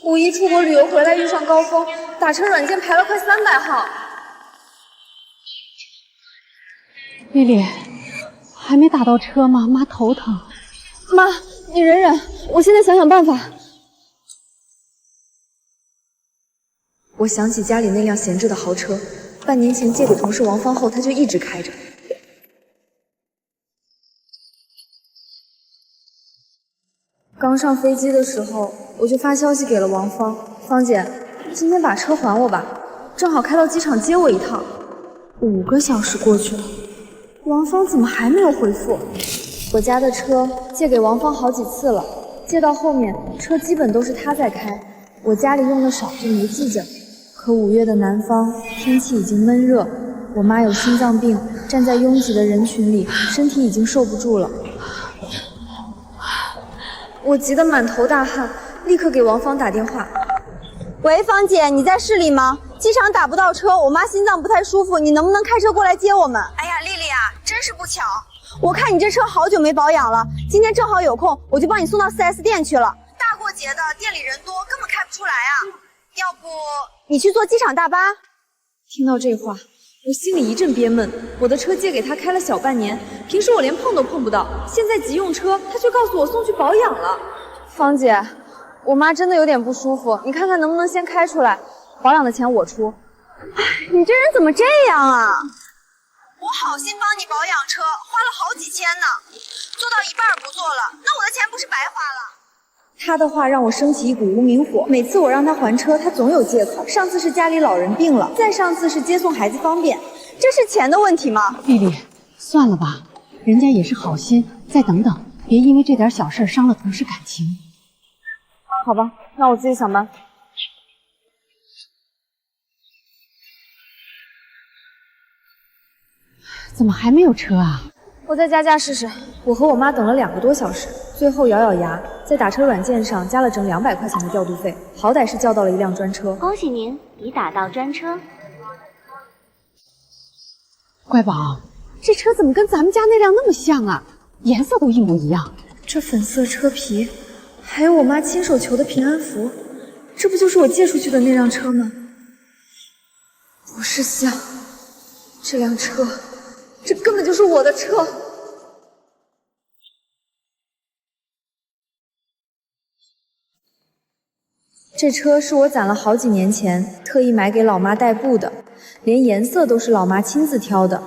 五一出国旅游回来遇上高峰，打车软件排了快300号。丽丽，还没打到车吗？妈头疼。妈，你忍忍，我现在想想办法。我想起家里那辆闲置的豪车，半年前借给同事王芳后，他就一直开着。刚上飞机的时候，我就发消息给了王芳，芳姐，今天把车还我吧，正好开到机场接我一趟。5个小时过去了，王芳怎么还没有回复？我家的车借给王芳好几次了，借到后面车基本都是她在开，我家里用的少就没计较。可5月的南方天气已经闷热，我妈有心脏病，站在拥挤的人群里，身体已经受不住了。我急得满头大汗，立刻给王芳打电话。喂，芳姐，你在市里吗？机场打不到车，我妈心脏不太舒服，你能不能开车过来接我们？哎呀，丽丽啊，真是不巧，我看你这车好久没保养了，今天正好有空，我就帮你送到 4S 店去了。大过节的，店里人多，根本开不出来啊。要不你去坐机场大巴？听到这话，我心里一阵憋闷。我的车借给他开了小半年，平时我连碰都碰不到，现在急用车，他却告诉我送去保养了。芳姐，我妈真的有点不舒服，你看看能不能先开出来，保养的钱我出。哎，你这人怎么这样啊？我好心帮你保养车，花了好几千呢，做到一半不做了，那我的钱不是白花了？他的话让我升起一股无名火，每次我让他还车，他总有借口。上次是家里老人病了，再上次是接送孩子方便，这是钱的问题吗？丽丽，算了吧，人家也是好心，再等等，别因为这点小事伤了同事感情。好吧，那我自己想办法。怎么还没有车啊？我再加价试试。我和我妈等了2个多小时，最后咬咬牙，在打车软件上加了整200块钱的调度费，好歹是叫到了一辆专车。恭喜您已打到专车。乖宝，这车怎么跟咱们家那辆那么像啊？颜色都一模一样。这粉色车皮，还有我妈亲手求的平安符，这不就是我借出去的那辆车吗？不是像，这辆车，这根本就是我的车。这车是我攒了好几年前特意买给老妈代步的，连颜色都是老妈亲自挑的。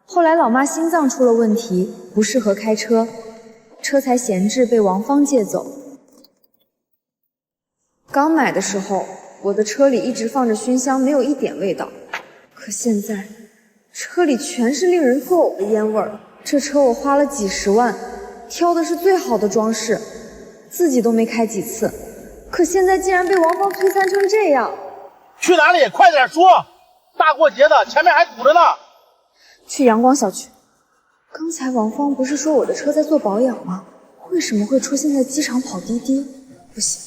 后来老妈心脏出了问题，不适合开车，车才闲置被王芳借走。刚买的时候，我的车里一直放着熏香，没有一点味道。可现在，车里全是令人作呕的烟味儿。这车我花了几十万，挑的是最好的装饰，自己都没开几次。可现在竟然被王芳摧残成这样！去哪里？快点说！大过节的，前面还堵着呢。去阳光小区。刚才王芳不是说我的车在做保养吗？为什么会出现在机场跑滴滴？不行，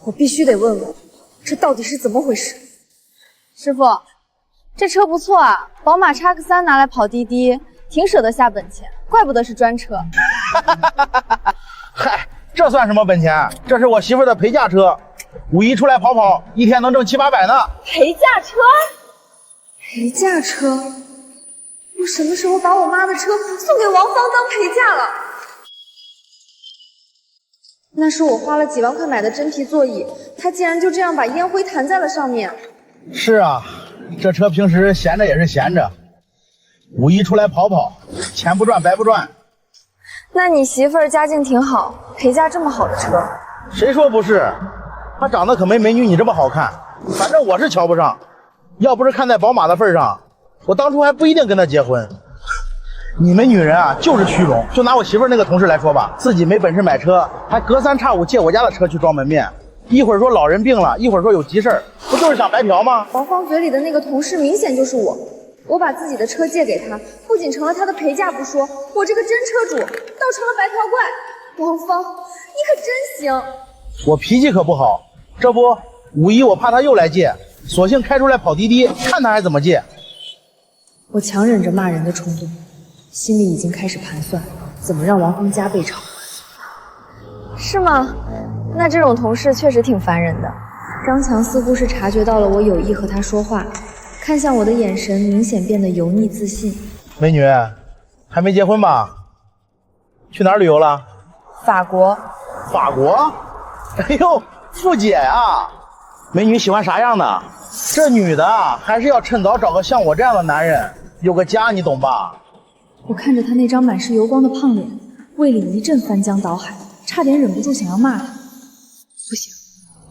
我必须得问问，这到底是怎么回事？师傅，这车不错啊，宝马 X3 拿来跑滴滴，挺舍得下本钱，怪不得是专车。嗨，这算什么本钱？这是我媳妇的陪嫁车，5一出来跑跑，一天能挣700-800呢。陪嫁车？陪嫁车？我什么时候把我妈的车送给王芳当陪嫁了？那是我花了几万块买的真皮座椅，她竟然就这样把烟灰弹在了上面。是啊，这车平时闲着也是闲着，5一出来跑跑，钱不赚白不赚。那你媳妇儿家境挺好，陪嫁这么好的车？谁说不是？她长得可没美女你这么好看，反正我是瞧不上。要不是看在宝马的份上，我当初还不一定跟她结婚。你们女人啊，就是虚荣。就拿我媳妇儿那个同事来说吧，自己没本事买车，还隔三差五借我家的车去装门面。一会儿说老人病了，一会儿说有急事儿，不就是想白嫖吗？王芳嘴里的那个同事明显就是我。我把自己的车借给他，不仅成了他的陪嫁不说，我这个真车主倒成了白嫖怪。王芳，你可真行！我脾气可不好，这不5一我怕他又来借，索性开出来跑滴滴，看他还怎么借。我强忍着骂人的冲动，心里已经开始盘算怎么让王芳加倍偿还。是吗？那这种同事确实挺烦人的。张强似乎是察觉到了我有意和他说话，看向我的眼神明显变得油腻自信。美女，还没结婚吧？去哪儿旅游了？法国。法国？哎呦，富姐啊！美女喜欢啥样的？这女的还是要趁早找个像我这样的男人，有个家，你懂吧？我看着他那张满是油光的胖脸，胃里一阵翻江倒海，差点忍不住想要骂他。不行，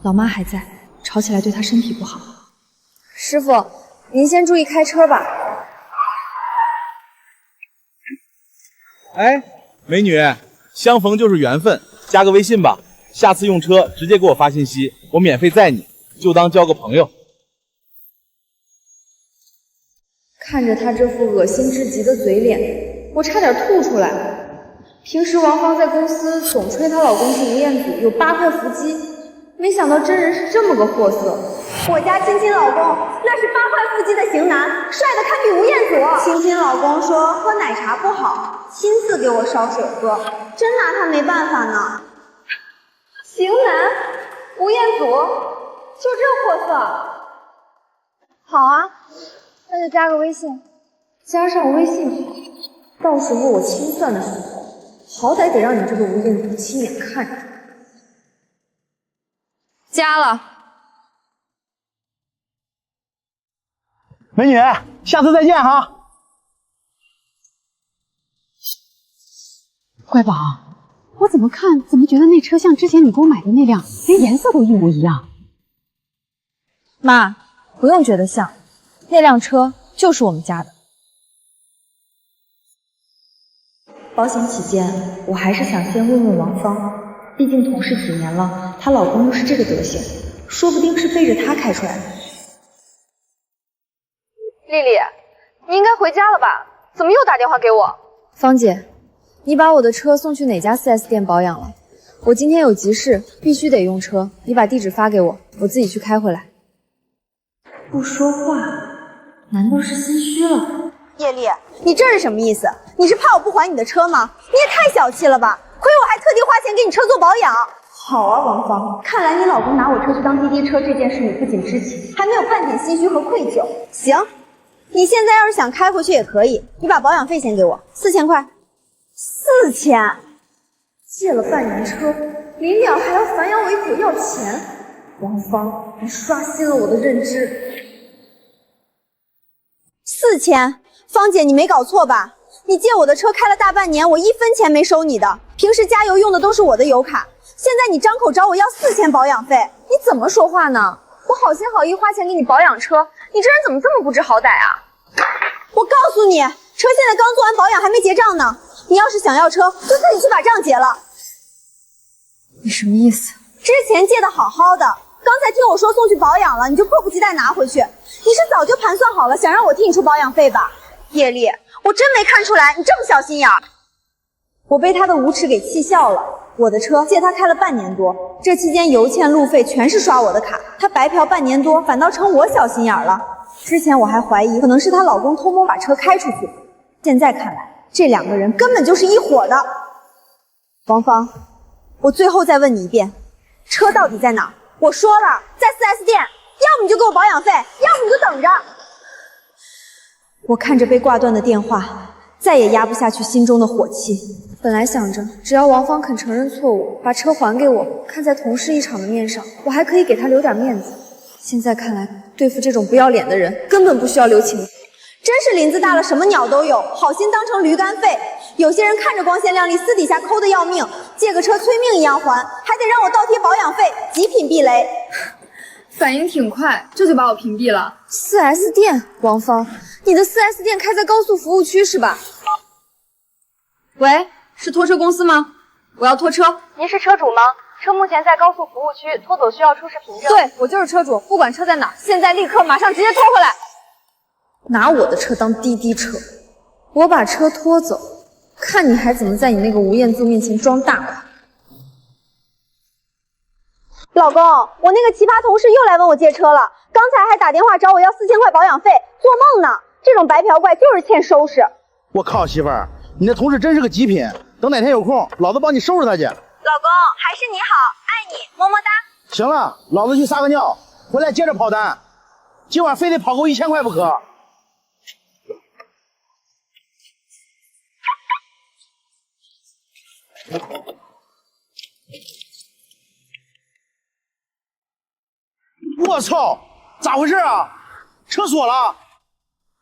老妈还在，吵起来对她身体不好。师傅，您先注意开车吧。哎，美女，相逢就是缘分，加个微信吧，下次用车直接给我发信息，我免费载你，就当交个朋友。看着他这副恶心至极的嘴脸，我差点吐出来。平时王芳在公司总吹她老公是吴彦祖，有8块腹肌，没想到真人是这么个货色。我家亲亲老公那是8块腹肌的型男，帅的堪比吴彦祖。亲亲老公说喝奶茶不好，亲自给我烧水喝，真拿他没办法呢。型男吴彦祖，就这货色？好啊，那就加个微信，加上微信好，到时候我清算的时候，好歹得让你这个吴彦祖亲眼看着。加了。美女，下次再见哈。乖宝，我怎么看怎么觉得那车像之前你给我买的那辆，连颜色都一模一样。妈，不用觉得像，那辆车就是我们家的。保险起见，我还是想先问问王芳，毕竟同事几年了，她老公又是这个德行，说不定是背着她开出来的。丽丽，你应该回家了吧？怎么又打电话给我？芳姐，你把我的车送去哪家 4S 店保养了？我今天有急事，必须得用车，你把地址发给我，我自己去开回来。不说话，难道是心虚了？叶丽，你这是什么意思？你是怕我不还你的车吗？你也太小气了吧！亏我还特地花钱给你车做保养。好啊，王芳，看来你老公拿我车去当滴滴车这件事，你不仅知情，还没有半点心虚和愧疚。行，你现在要是想开回去也可以，你把保养费先给我，4000块。4000？借了半年车，临了还要反咬我一口要钱。王芳，你刷新了我的认知。4000？芳姐，你没搞错吧？你借我的车开了大半年，我1分钱没收你的，平时加油用的都是我的油卡。现在你张口找我要4000保养费，你怎么说话呢？我好心好意花钱给你保养车，你这人怎么这么不知好歹啊？我告诉你，车现在刚做完保养还没结账呢。你要是想要车，就自己去把账结了。你什么意思？之前借的好好的，刚才听我说送去保养了，你就迫不及待拿回去。你是早就盘算好了，想让我替你出保养费吧？叶丽，我真没看出来你这么小心眼儿。我被他的无耻给气笑了。我的车借他开了半年多，这期间油钱路费全是刷我的卡，他白嫖半年多，反倒成我小心眼儿了。之前我还怀疑可能是她老公偷摸把车开出去，现在看来这2个人根本就是一伙的。王芳，我最后再问你一遍，车到底在哪儿？我说了，在 4S 店，要么你就给我保养费，要么你就等着。我看着被挂断的电话，再也压不下去心中的火气。本来想着只要王芳肯承认错误，把车还给我，看在同事一场的面上，我还可以给她留点面子。现在看来，对付这种不要脸的人，根本不需要留情。真是林子大了什么鸟都有，好心当成驴肝肺。有些人看着光鲜亮丽，私底下抠得要命，借个车催命一样还，还得让我倒贴保养费，极品避雷。反应挺快，这就把我屏蔽了。4S 店，王芳，你的 4S 店开在高速服务区是吧？喂，是拖车公司吗？我要拖车。您是车主吗？车目前在高速服务区，拖走需要出示凭证。对，我就是车主，不管车在哪，现在立刻马上直接拖回来。拿我的车当滴滴车，我把车拖走，看你还怎么在你那个吴彦祖面前装大款。老公，我那个奇葩同事又来问我借车了，刚才还打电话找我要4000块保养费，做梦呢！这种白嫖怪就是欠收拾。我靠，媳妇儿，你那同事真是个极品，等哪天有空，老子帮你收拾他去。老公，还是你好，爱你，么行了，老子去撒个尿，回来接着跑单。今晚非得跑够1000块不可。我操，咋回事啊？车锁了，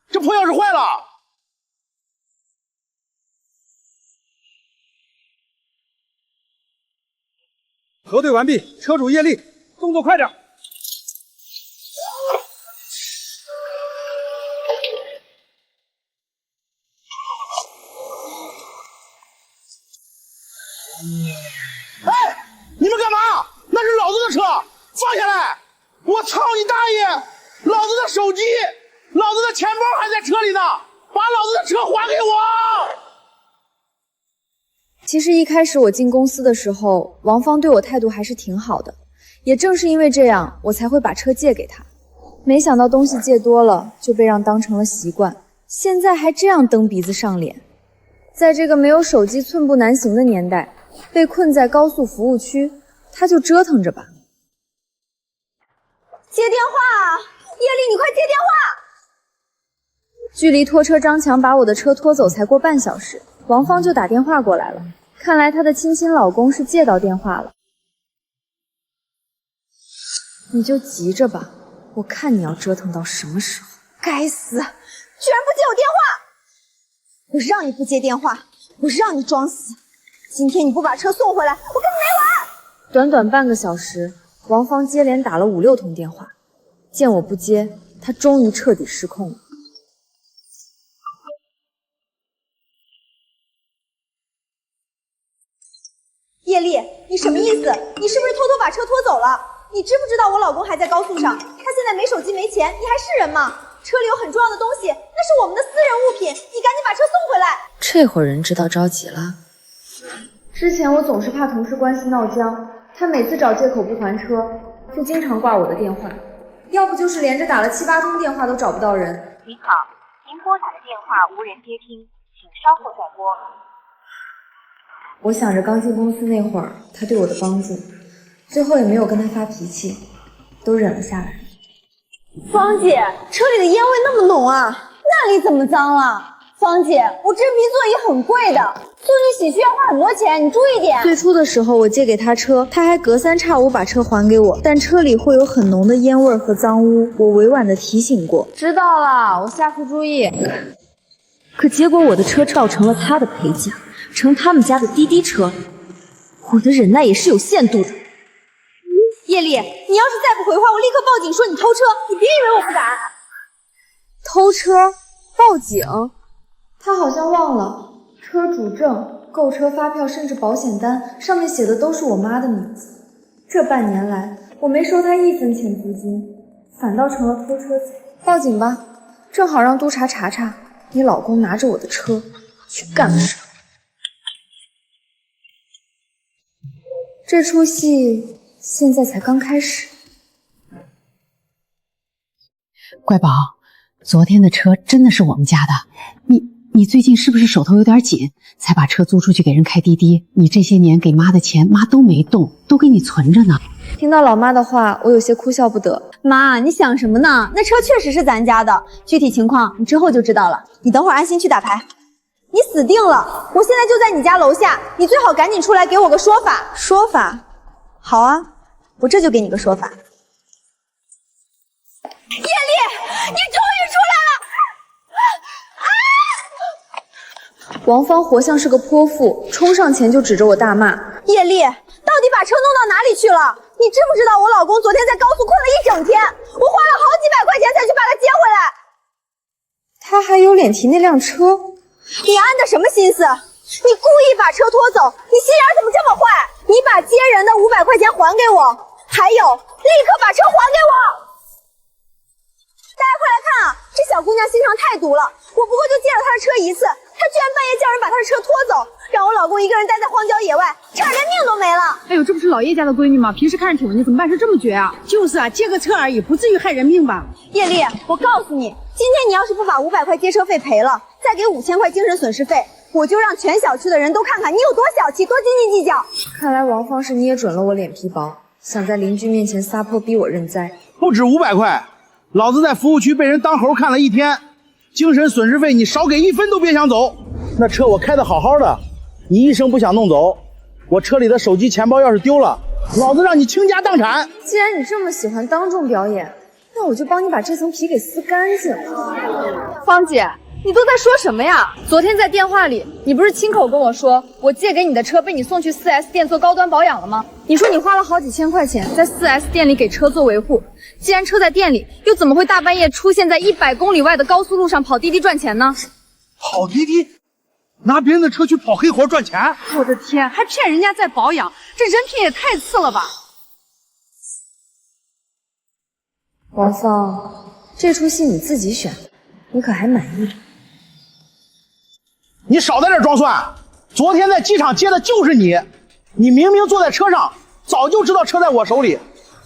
这破钥匙坏了。核对完毕，车主叶丽，动作快点。哎，你们干嘛？那是老子的车，放下来！我操你大爷！老子的手机、老子的钱包还在车里呢，把老子的车还给我！其实一开始我进公司的时候，王芳对我态度还是挺好的，也正是因为这样，我才会把车借给他。没想到东西借多了，就被让当成了习惯，现在还这样蹬鼻子上脸。在这个没有手机寸步难行的年代，被困在高速服务区，他就折腾着吧。接电话，叶丽，你快接电话！距离拖车张强把我的车拖走才过半小时，王芳就打电话过来了。看来她的亲亲老公是借到电话了。你就急着吧，我看你要折腾到什么时候。该死，居然不接我电话！我让你不接电话，我让你装死。今天你不把车送回来，我跟你没完！短短半个小时，王芳接连打了5、6通电话，见我不接，她终于彻底失控了。叶丽，你什么意思？你是不是偷偷把车拖走了？你知不知道我老公还在高速上，他现在没手机没钱，你还是人吗？车里有很重要的东西，那是我们的私人物品，你赶紧把车送回来！这会儿人知道着急了。之前我总是怕同事关系闹僵，他每次找借口不还车，就经常挂我的电话，要不就是连着打了7、8通电话都找不到人。您好，您拨打的电话无人接听，请稍后再拨。我想着刚进公司那会儿他对我的帮助，最后也没有跟他发脾气，都忍了下来。芳姐，车里的烟味那么浓啊，那里怎么脏了？芳姐，我这批座椅很贵的，座椅洗需要花很多钱，你注意点。最初的时候我借给他车，他还隔3差5把车还给我，但车里会有很浓的烟味和脏污，我委婉的提醒过。知道了，我下次注意。可结果我的车造成了他的陪嫁，成他们家的滴滴车，我的忍耐也是有限度的。叶丽，你要是再不回话，我立刻报警说你偷车，你别以为我不敢。偷车？报警？他好像忘了，车主证、购车发票甚至保险单上面写的都是我妈的名字。这半年来，我没收他1分钱租金，反倒成了偷车贼。报警吧，正好让督察查查你老公拿着我的车去干了什么。这出戏现在才刚开始。乖宝，昨天的车真的是我们家的。你最近是不是手头有点紧，才把车租出去给人开滴滴？你这些年给妈的钱，妈都没动，都给你存着呢。听到老妈的话，我有些哭笑不得。妈，你想什么呢？那车确实是咱家的，具体情况你之后就知道了。你等会儿安心去打牌。你死定了！我现在就在你家楼下，你最好赶紧出来给我个说法。说法？好啊，我这就给你个说法。叶丽，你终于出来了！王芳活像是个泼妇，冲上前就指着我大骂：叶丽，到底把车弄到哪里去了？你知不知道我老公昨天在高速困了1整天，我花了好几百块钱才去把他接回来。他还有脸提那辆车？你安的什么心思？你故意把车拖走，你心眼怎么这么坏？你把接人的500块钱还给我，还有立刻把车还给我！大家快来看啊，这小姑娘心肠太毒了，我不过就借了她的车1次，她居然半夜叫人把她的车拖走，让我老公一个人待在荒郊野外，差点连命都没了。哎呦，这不是老叶家的闺女吗？平时看着挺文静，怎么办事这么绝啊？就是啊，借个车而已，不至于害人命吧？叶丽，我告诉你，今天你要是不把500块接车费赔了，再给5000块精神损失费，我就让全小区的人都看看你有多小气，多斤斤计较。看来王芳是捏准了我脸皮薄，想在邻居面前撒泼逼我认栽。不止500块，老子在服务区被人当猴看了1天，精神损失费你少给1分都别想走。那车我开得好好的，你一声不响弄走，我车里的手机、钱包要是丢了，老子让你倾家荡产。既然你这么喜欢当众表演，那我就帮你把这层皮给撕干净。芳姐，你都在说什么呀？昨天在电话里，你不是亲口跟我说，我借给你的车被你送去 4S 店做高端保养了吗？你说你花了好几千块钱在 4S 店里给车做维护，既然车在店里，又怎么会大半夜出现在100公里外的高速路上跑滴滴赚钱呢？跑滴滴？拿别人的车去跑黑活赚钱？我的天，还骗人家在保养，这人品也太次了吧！王芳，这出戏你自己选，你可还满意？你少在这装蒜！昨天在机场接的就是你，你明明坐在车上，早就知道车在我手里，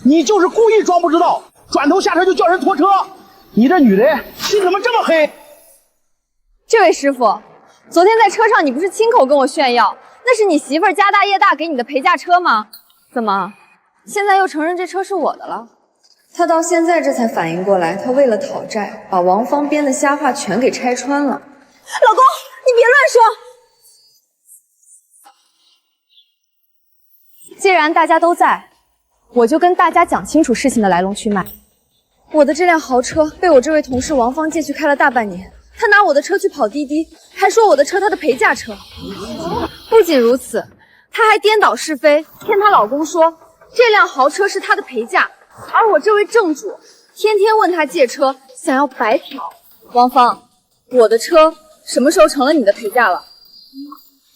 你就是故意装不知道，转头下车就叫人拖车。你这女人心怎么这么黑？这位师傅，昨天在车上你不是亲口跟我炫耀，那是你媳妇儿家大业大给你的陪嫁车吗？怎么，现在又承认这车是我的了？他到现在这才反应过来，他为了讨债，把王芳编的瞎话全给拆穿了。老公，你别乱说。既然大家都在，我就跟大家讲清楚事情的来龙去脉。我的这辆豪车被我这位同事王芳借去开了大半年，他拿我的车去跑滴滴，还说我的车他的陪嫁车。不仅如此，他还颠倒是非，骗她老公说这辆豪车是他的陪嫁。而我这位正主天天问他借车，想要白嫖。王芳，我的车什么时候成了你的陪嫁了？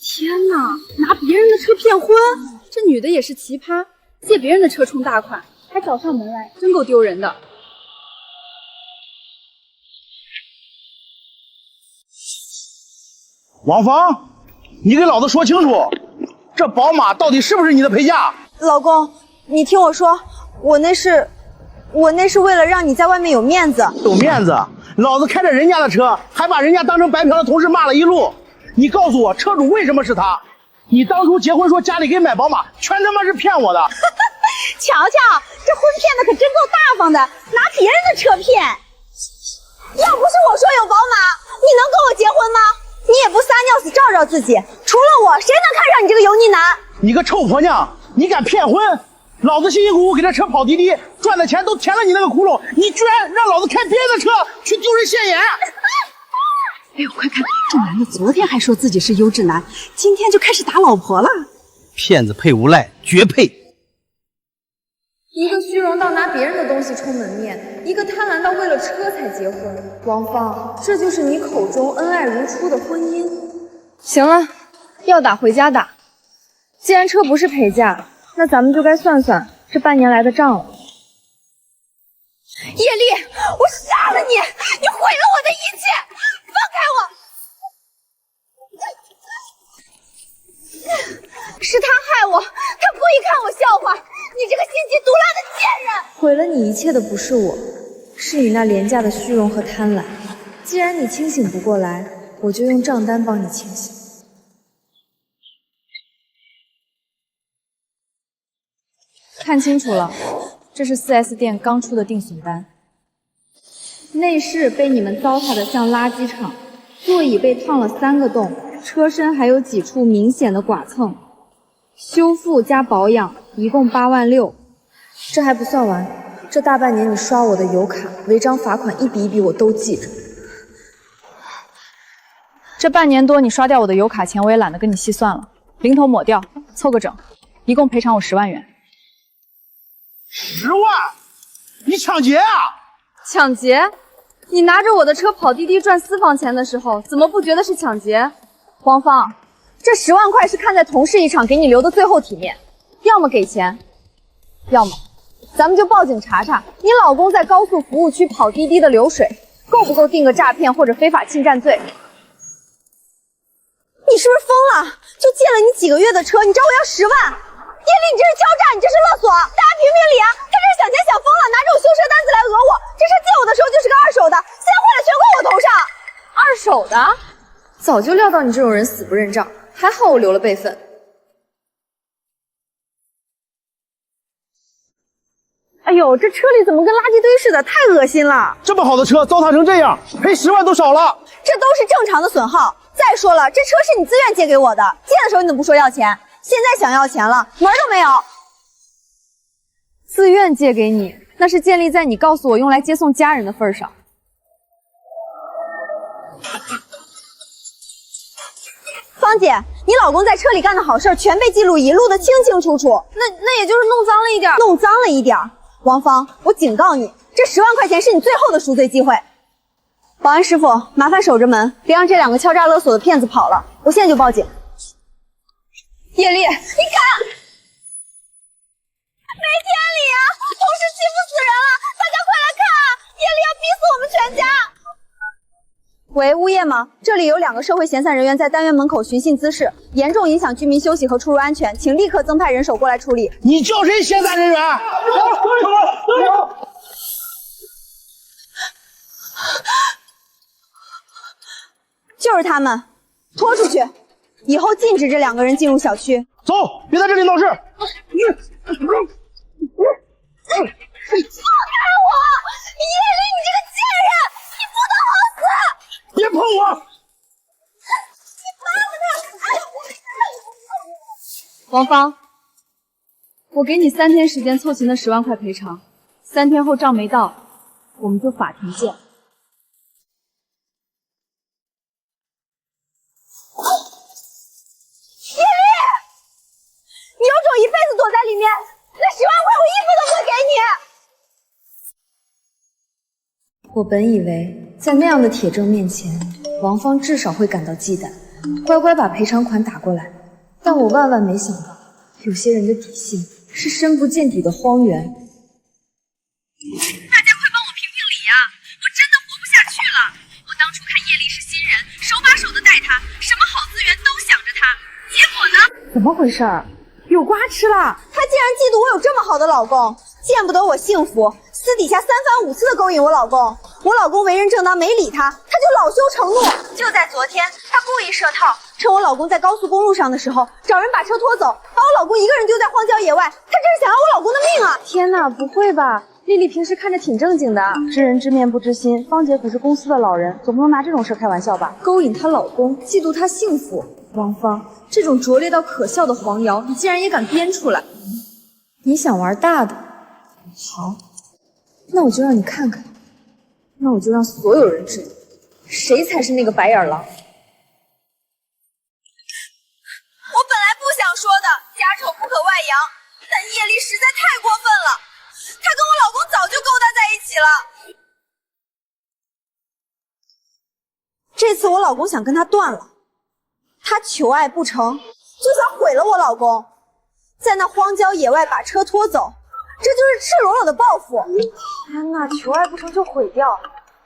天哪，拿别人的车骗婚，这女的也是奇葩，借别人的车充大款，还找上门来，真够丢人的。王芳，你给老子说清楚，这宝马到底是不是你的陪嫁？老公，你听我说，我那是为了让你在外面有面子。有面子？老子开着人家的车，还把人家当成白嫖的同事骂了一路。你告诉我，车主为什么是他？你当初结婚说家里给买宝马，全他妈是骗我的。瞧瞧，这婚骗的可真够大方的，拿别人的车骗。要不是我说有宝马，你能跟我结婚吗？你也不撒尿死照照自己，除了我，谁能看上你这个油腻男？你个臭婆娘，你敢骗婚？老子辛辛苦苦给这车跑滴滴，赚的钱都填了你那个窟窿，你居然让老子开别人的车去丢人现眼！哎呦，快看，这男的昨天还说自己是优质男，今天就开始打老婆了。骗子配无赖，绝配！一个虚荣到拿别人的东西充门面，一个贪婪到为了车才结婚。王芳，这就是你口中恩爱如初的婚姻。行了，要打回家打。既然车不是陪嫁，那咱们就该算算这半年来的账了。叶丽，我杀了你！你毁了我的一切！放开我！是他害我，他故意看我笑话！你这个心机毒辣的贱人！毁了你一切的不是我，是你那廉价的虚荣和贪婪。既然你清醒不过来，我就用账单帮你清醒。看清楚了，这是 4S 店刚出的定损单。内饰被你们糟蹋的像垃圾场，座椅被烫了3个洞，车身还有几处明显的剐蹭。修复加保养一共8万6，这还不算完，这大半年你刷我的油卡、违章罚款一笔一笔我都记着。这半年多你刷掉我的油卡钱，我也懒得跟你细算了，零头抹掉，凑个整，一共赔偿我10万元。10万？你抢劫啊！抢劫？你拿着我的车跑滴滴赚私房钱的时候，怎么不觉得是抢劫？王芳，这10万块是看在同事一场给你留的最后体面，要么给钱，要么咱们就报警查查你老公在高速服务区跑滴滴的流水，够不够定个诈骗或者非法侵占罪？你是不是疯了？就借了你几个月的车，你找我要10万？叶丽，你这是敲诈，你这是勒索！大家评评理啊！他这是想钱想疯了，拿着我修车单子来讹我。这车借我的时候就是个二手的，现在坏了全怪我头上。二手的？早就料到你这种人死不认账，还好我留了备份。哎呦，这车里怎么跟垃圾堆似的，太恶心了！这么好的车糟蹋成这样，赔10万都少了。这都是正常的损耗。再说了，这车是你自愿借给我的，借的时候你怎么不说要钱？现在想要钱了，门都没有。自愿借给你，那是建立在你告诉我用来接送家人的份上。芳姐，你老公在车里干的好事全被记录仪录得清清楚楚。那也就是弄脏了一点。弄脏了一点。王芳，我警告你，这10万块钱是你最后的赎罪机会。保安师傅，麻烦守着门，别让这2个敲诈勒索的骗子跑了。我现在就报警。叶丽，你敢？没天理啊！同事欺负死人了，大家快来看啊！叶丽要逼死我们全家！喂，物业吗？这里有2个社会闲散人员在单元门口寻衅滋事，严重影响居民休息和出入安全，请立刻增派人手过来处理。你叫谁闲散人员？就是他们，拖出去！以后禁止这2个人进入小区。走，别在这里闹事！放开我！叶丽，你这个贱人，你不得好死！别碰我！你扒拉他！王芳，我给你3天时间凑齐那10万块赔偿，3天后账没到，我们就法庭见。叶丽，你有种一辈子躲在里面，那10万块我一分都不会给你。我本以为在那样的铁证面前，王芳至少会感到忌惮，乖乖把赔偿款打过来。但我万万没想到，有些人的底线是深不见底的荒原。大家快帮我评评理呀！我真的活不下去了。我当初看叶丽是新人，手把手的带她，什么好资源都想着她，结果呢？怎么回事？有瓜吃了！他竟然嫉妒我有这么好的老公，见不得我幸福，私底下3番5次的勾引我老公。我老公为人正当，没理他，他就恼羞成怒。就在昨天，他故意设套，趁我老公在高速公路上的时候，找人把车拖走，把我老公一个人丢在荒郊野外。他这是想要我老公的命啊！天哪，不会吧？丽丽平时看着挺正经的，知人知面不知心。芳姐可是公司的老人，总不能拿这种事开玩笑吧？勾引她老公，嫉妒她幸福。王芳，这种拙劣到可笑的黄谣，你竟然也敢编出来？你想玩大的？好，那我就让你看看，那我就让所有人知道，谁才是那个白眼狼。我本来不想说的，家丑不可外扬，但叶丽实在太过分了，她跟我老公早就勾搭在一起了。这次我老公想跟她断了，他求爱不成，就想毁了我老公，在那荒郊野外把车拖走，这就是赤裸裸的报复。天哪，求爱不成就毁掉，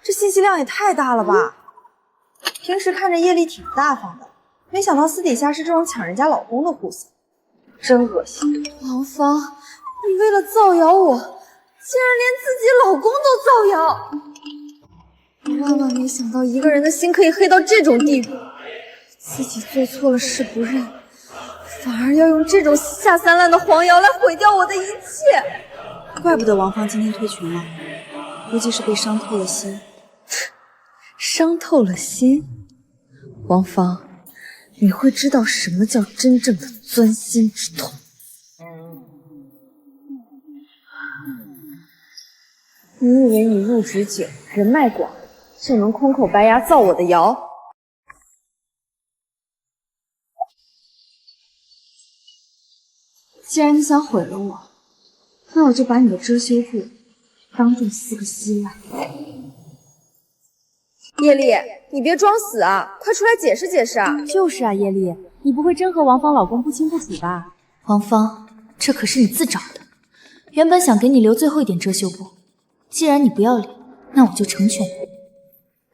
这信息量也太大了吧！平时看着叶丽挺大方的，没想到私底下是这种抢人家老公的货色，真恶心。王芳，你为了造谣我，竟然连自己老公都造谣！我万万没想到一个人的心可以黑到这种地步。自己做错了事不认，反而要用这种稀下三滥的黄谣来毁掉我的一切。怪不得王芳今天退群了，估计是被伤透了心。伤透了心？王芳，你会知道什么叫真正的钻心之痛。你以为你入职久，人脉广，就能空口白牙造我的谣？既然你想毁了我，那我就把你的遮羞布当众撕个稀烂。叶丽，你别装死啊，快出来解释解释啊！就是啊，叶丽，你不会真和王芳老公不清不楚吧？王芳，这可是你自找的，原本想给你留最后一点遮羞布，既然你不要脸，那我就成全你。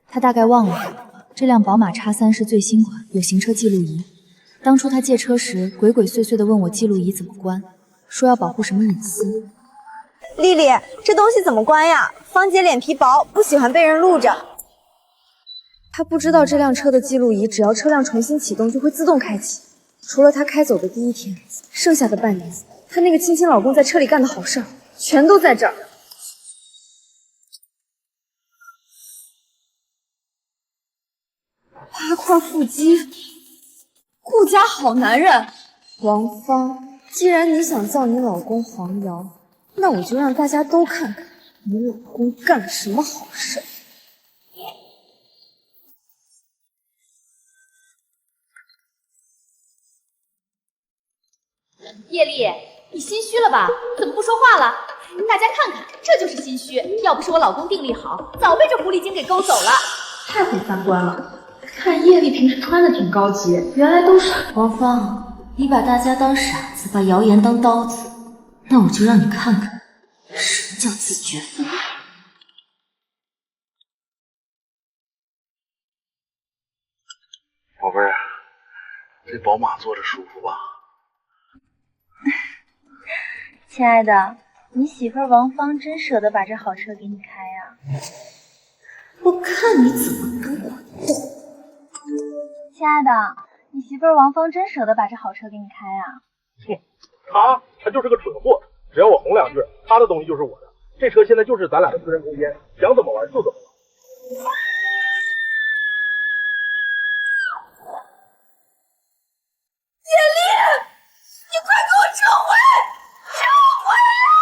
他大概忘了，这辆宝马 X3 是最新款，有行车记录仪。当初他借车时，鬼鬼祟祟地问我记录仪怎么关，说要保护什么隐私。丽丽，这东西怎么关呀？芳姐脸皮薄，不喜欢被人录着。他不知道这辆车的记录仪，只要车辆重新启动就会自动开启。除了他开走的第1天，剩下的半年，他那个亲亲老公在车里干的好事儿，全都在这儿。8块腹肌，顾家好男人。王芳，既然你想造你老公黄瑶，那我就让大家都看看你老公干了什么好事。叶丽，你心虚了吧？怎么不说话了？大家看看，这就是心虚。要不是我老公定力好，早被这狐狸精给勾走了。太毁三观了！看叶丽平时穿的挺高级，原来都是……王芳，你把大家当傻子，把谣言当刀子，那我就让你看看什么叫自掘坟墓。宝贝儿，这宝马坐着舒服吧？亲爱的，你媳妇王芳真舍得把这好车给你开啊！我看你怎么跟我斗！亲爱的，你媳妇王芳真舍得把这好车给你开啊！哼，他就是个蠢货，只要我哄两句，他的东西就是我的。这车现在就是咱俩的私人空间，想怎么玩就怎么玩。叶丽，你快给我撤回！撤回啊！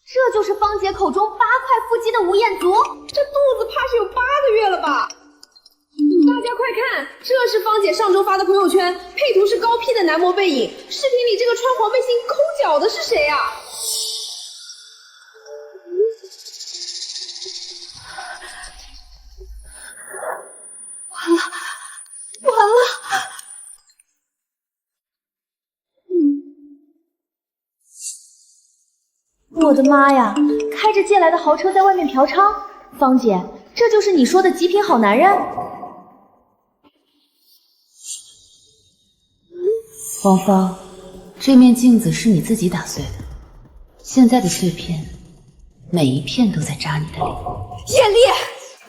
这就是芳姐口中8块腹肌的吴彦祖，这肚子怕是有8个月了吧？大家快看，这是芳姐上周发的朋友圈，配图是高 P 的男模背影。视频里这个穿黄背心抠脚的是谁啊？完了！我的妈呀！开着借来的豪车在外面嫖娼，芳姐，这就是你说的极品好男人？王芳，这面镜子是你自己打碎的，现在的碎片，每一片都在扎你的脸。叶丽，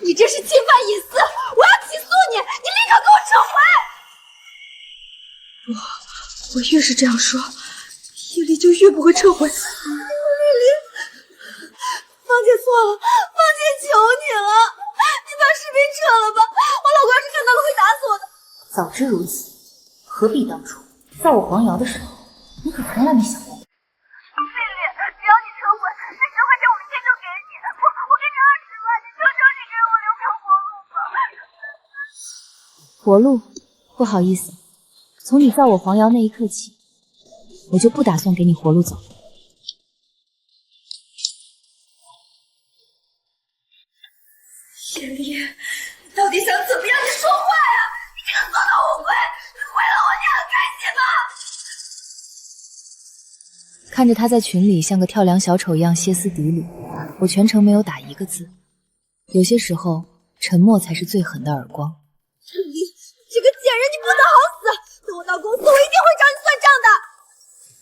你这是侵犯隐私，我要起诉你！你立刻给我撤回！我越是这样说，叶丽就越不会撤回。芳姐错了，芳姐求你了，你把视频撤了吧，我老公要是看到了会打死我的。早知如此，何必当初造我黄瑶的时候，你可从来没想过。丽丽，只要你撤回，那10块钱我明天就给你，我给你20万，你求求你给我留条活路吧。活路？不好意思，从你造我黄瑶那一刻起，我就不打算给你活路走。叶丽，你到底想怎么样？你说话呀！你这个缩头乌龟，你毁了我，你很开心吗？看着他在群里像个跳梁小丑一样歇斯底里，我全程没有打一个字。有些时候，沉默才是最狠的耳光。你这个贱人，你不能好死！等我到公司，我一定会找你算账的。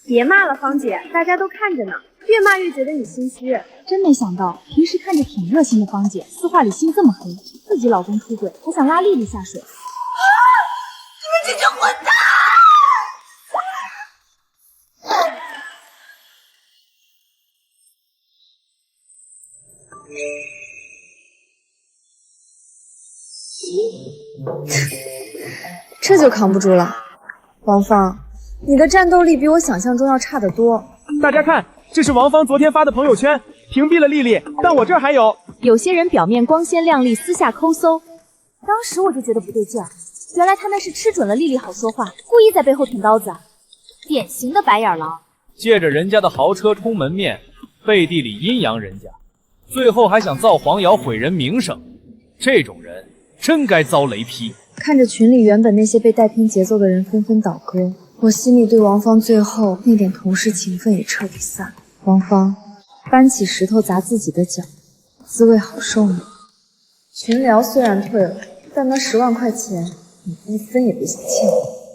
别骂了，芳姐，大家都看着呢，越骂越觉得你心虚。真没想到，平时看着挺热心的芳姐，私话里心这么黑，自己老公出轨，还想拉丽丽下水。啊！你们这群混蛋！这就扛不住了，王芳，你的战斗力比我想象中要差得多。大家看，这是王芳昨天发的朋友圈，屏蔽了丽丽，但我这儿还有。有些人表面光鲜亮丽，私下抠搜。当时我就觉得不对劲儿，原来他那是吃准了丽丽好说话，故意在背后捅刀子，典型的白眼狼。借着人家的豪车充门面，背地里阴阳人家，最后还想造黄瑶毁人名声，这种人真该遭雷劈。看着群里原本那些被带偏节奏的人纷纷倒戈，我心里对王芳最后那点同事情分也彻底散了。王芳，搬起石头砸自己的脚，滋味好受吗？群聊虽然退了，但那10万块钱，你一分也别想欠我。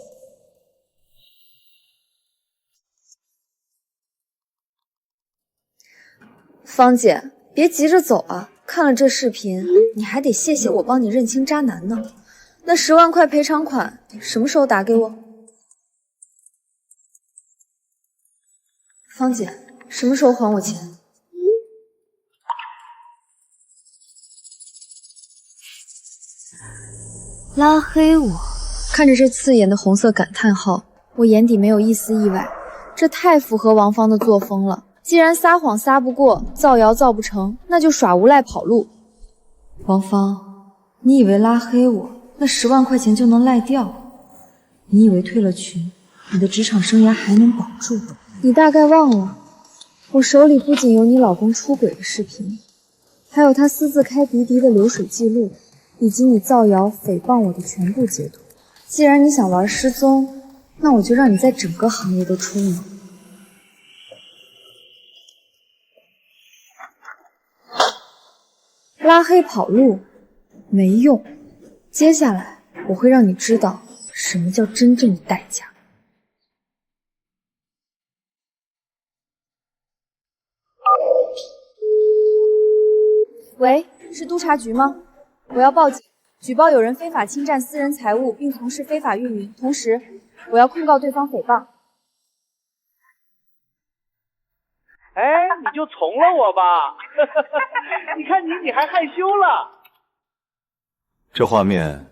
芳姐，别急着走啊！看了这视频，你还得谢谢我帮你认清渣男呢。那10万块赔偿款，你什么时候打给我？芳姐，什么时候还我钱？拉黑我？看着这刺眼的红色感叹号，我眼底没有一丝意外，这太符合王芳的作风了。既然撒谎撒不过，造谣造不成，那就耍无赖跑路。王芳，你以为拉黑我，那10万块钱就能赖掉？你以为退了群，你的职场生涯还能保住？你大概忘了，我手里不仅有你老公出轨的视频，还有他私自开滴滴的流水记录，以及你造谣诽谤我的全部截图。既然你想玩失踪，那我就让你在整个行业都出名。拉黑跑路没用，接下来我会让你知道什么叫真正的代价。喂，是督察局吗？我要报警，举报有人非法侵占私人财物并从事非法运营，同时我要控告对方诽谤。哎，你就从了我吧！你看你还害羞了。这画面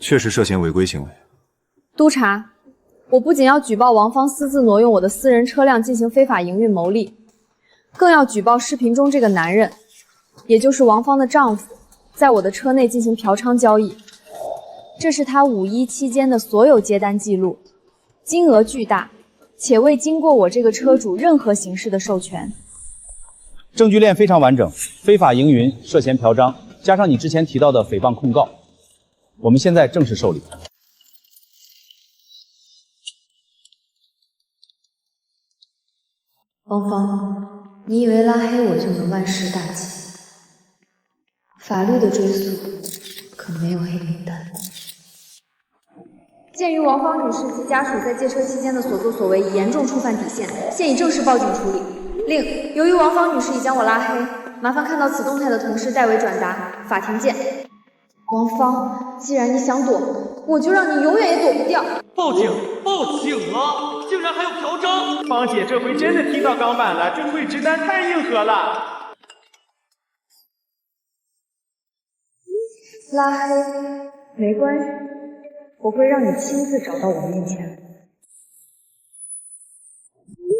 确实涉嫌违规行为。督察，我不仅要举报王芳私自挪用我的私人车辆进行非法营运牟利，更要举报视频中这个男人，也就是王芳的丈夫，在我的车内进行嫖娼交易。这是他5·1期间的所有接单记录，金额巨大，且未经过我这个车主任何形式的授权。证据链非常完整，非法营运、涉嫌嫖娼，加上你之前提到的诽谤控告，我们现在正式受理。王芳，你以为拉黑我就能万事大吉？法律的追诉可没有黑名单。鉴于王芳女士及家属在借车期间的所作所为已严重触犯底线，现已正式报警处理。另，由于王芳女士已将我拉黑，麻烦看到此动态的同事代为转达。法庭见。王芳，既然你想躲，我就让你永远也躲不掉。报警！报警了！竟然还有嫖娼！芳姐这回真的踢到钢板了，这退职单太硬核了。拉黑没关系，我会让你亲自找到我面前。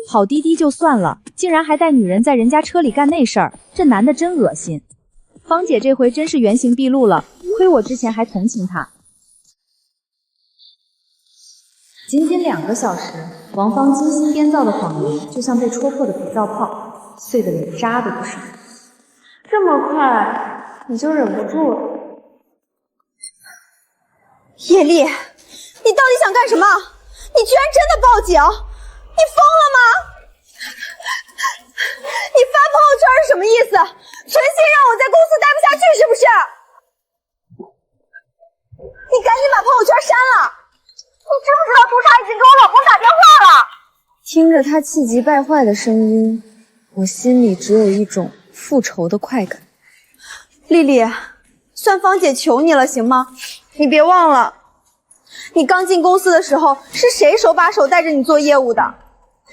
好滴滴就算了，竟然还带女人在人家车里干那事儿，这男的真恶心。芳姐这回真是原形毕露了，亏我之前还同情她。仅仅2个小时，王芳精心编造的谎言就像被戳破的肥皂泡，碎得连渣都不剩。这么快你就忍不住了？叶丽，你到底想干什么？你居然真的报警！你疯了吗？你发朋友圈是什么意思？存心让我在公司待不下去是不是？你赶紧把朋友圈删了！你知不知道督察已经给我老公打电话了？听着他气急败坏的声音，我心里只有一种复仇的快感。丽丽，算芳姐求你了行吗？你别忘了，你刚进公司的时候是谁手把手带着你做业务的？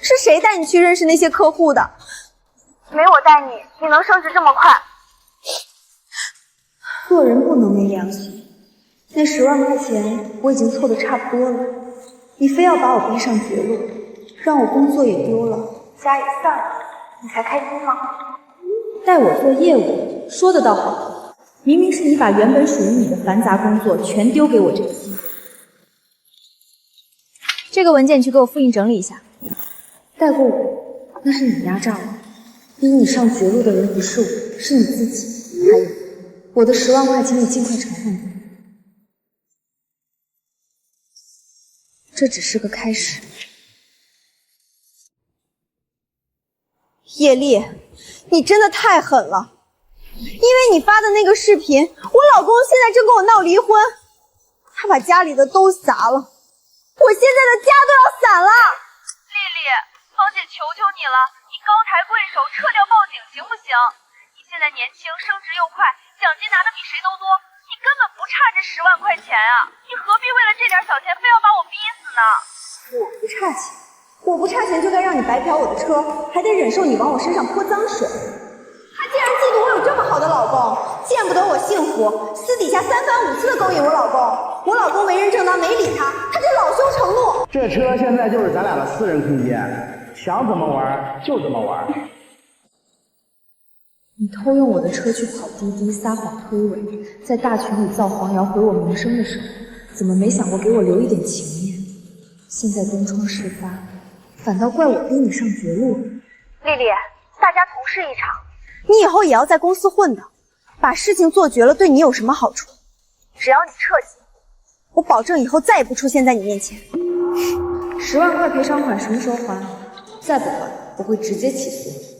是谁带你去认识那些客户的？没我带你，你能升职这么快？做人不能没良心。那10万块钱我已经凑得差不多了，你非要把我逼上绝路，让我工作也丢了，家也散了，你才开心吗？带我做业务，说的倒好，明明是你把原本属于你的繁杂工作全丢给我这个新人。这个文件你去给我复印整理一下。带过我，那是你压榨我，逼你上绝路的人不是我，是你自己。还有，我的10万块钱你尽快偿还。这只是个开始。叶丽，你真的太狠了！因为你发的那个视频，我老公现在正跟我闹离婚，他把家里的都砸了，我现在的家都要散了。丽丽，芳姐求求你了，你高抬贵手，撤掉报警行不行？你现在年轻，升职又快，奖金拿的比谁都多，你根本不差这10万块钱啊！你何必为了这点小钱非要把我逼死呢？我不差钱，我不差钱就该让你白嫖我的车，还得忍受你往我身上泼脏水。他竟然嫉妒我有这么好的老公，见不得我幸福，私底下3番5次的勾引我老公。我老公为人正当，没理他，他这恼羞成怒。这车现在就是咱俩的私人空间，想怎么玩就怎么玩。你偷用我的车去跑滴滴，撒谎推诿，在大群里造黄谣毁我名声的时候，怎么没想过给我留一点情面？现在东窗事发，反倒怪我逼你上绝路。丽丽，大家同事一场，你以后也要在公司混的，把事情做绝了，对你有什么好处？只要你彻底，我保证以后再也不出现在你面前。10万块赔偿款什么时候还？再不还，我会直接起诉你。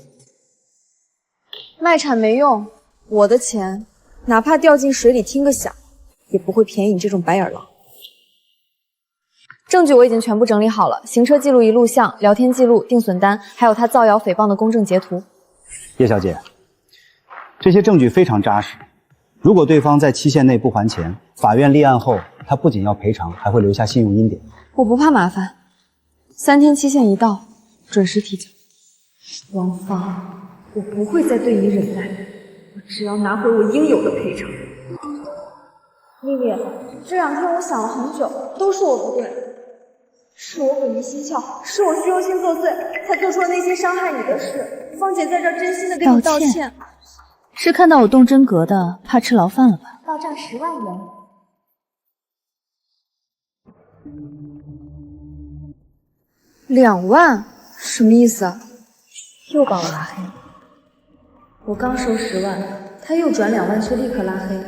卖惨没用，我的钱哪怕掉进水里听个响，也不会便宜你这种白眼狼。证据我已经全部整理好了，行车记录仪录像、聊天记录、定损单，还有他造谣诽谤的公证截图。叶小姐，这些证据非常扎实。如果对方在期限内不还钱，法院立案后，他不仅要赔偿，还会留下信用阴点。我不怕麻烦，3天期限一到，准时提交。王芳，我不会再对你忍耐，我只要拿回我应有的赔偿。丽丽，这2天我想了很久，都是我不对，是我鬼迷心窍，是我虚荣心作祟，才做出了那些伤害你的事。芳姐在这儿真心的跟你道歉。是看到我动真格的，怕吃牢饭了吧？到账10万元。2万？什么意思啊？又把我拉黑了。我刚收10万，他又转2万却立刻拉黑，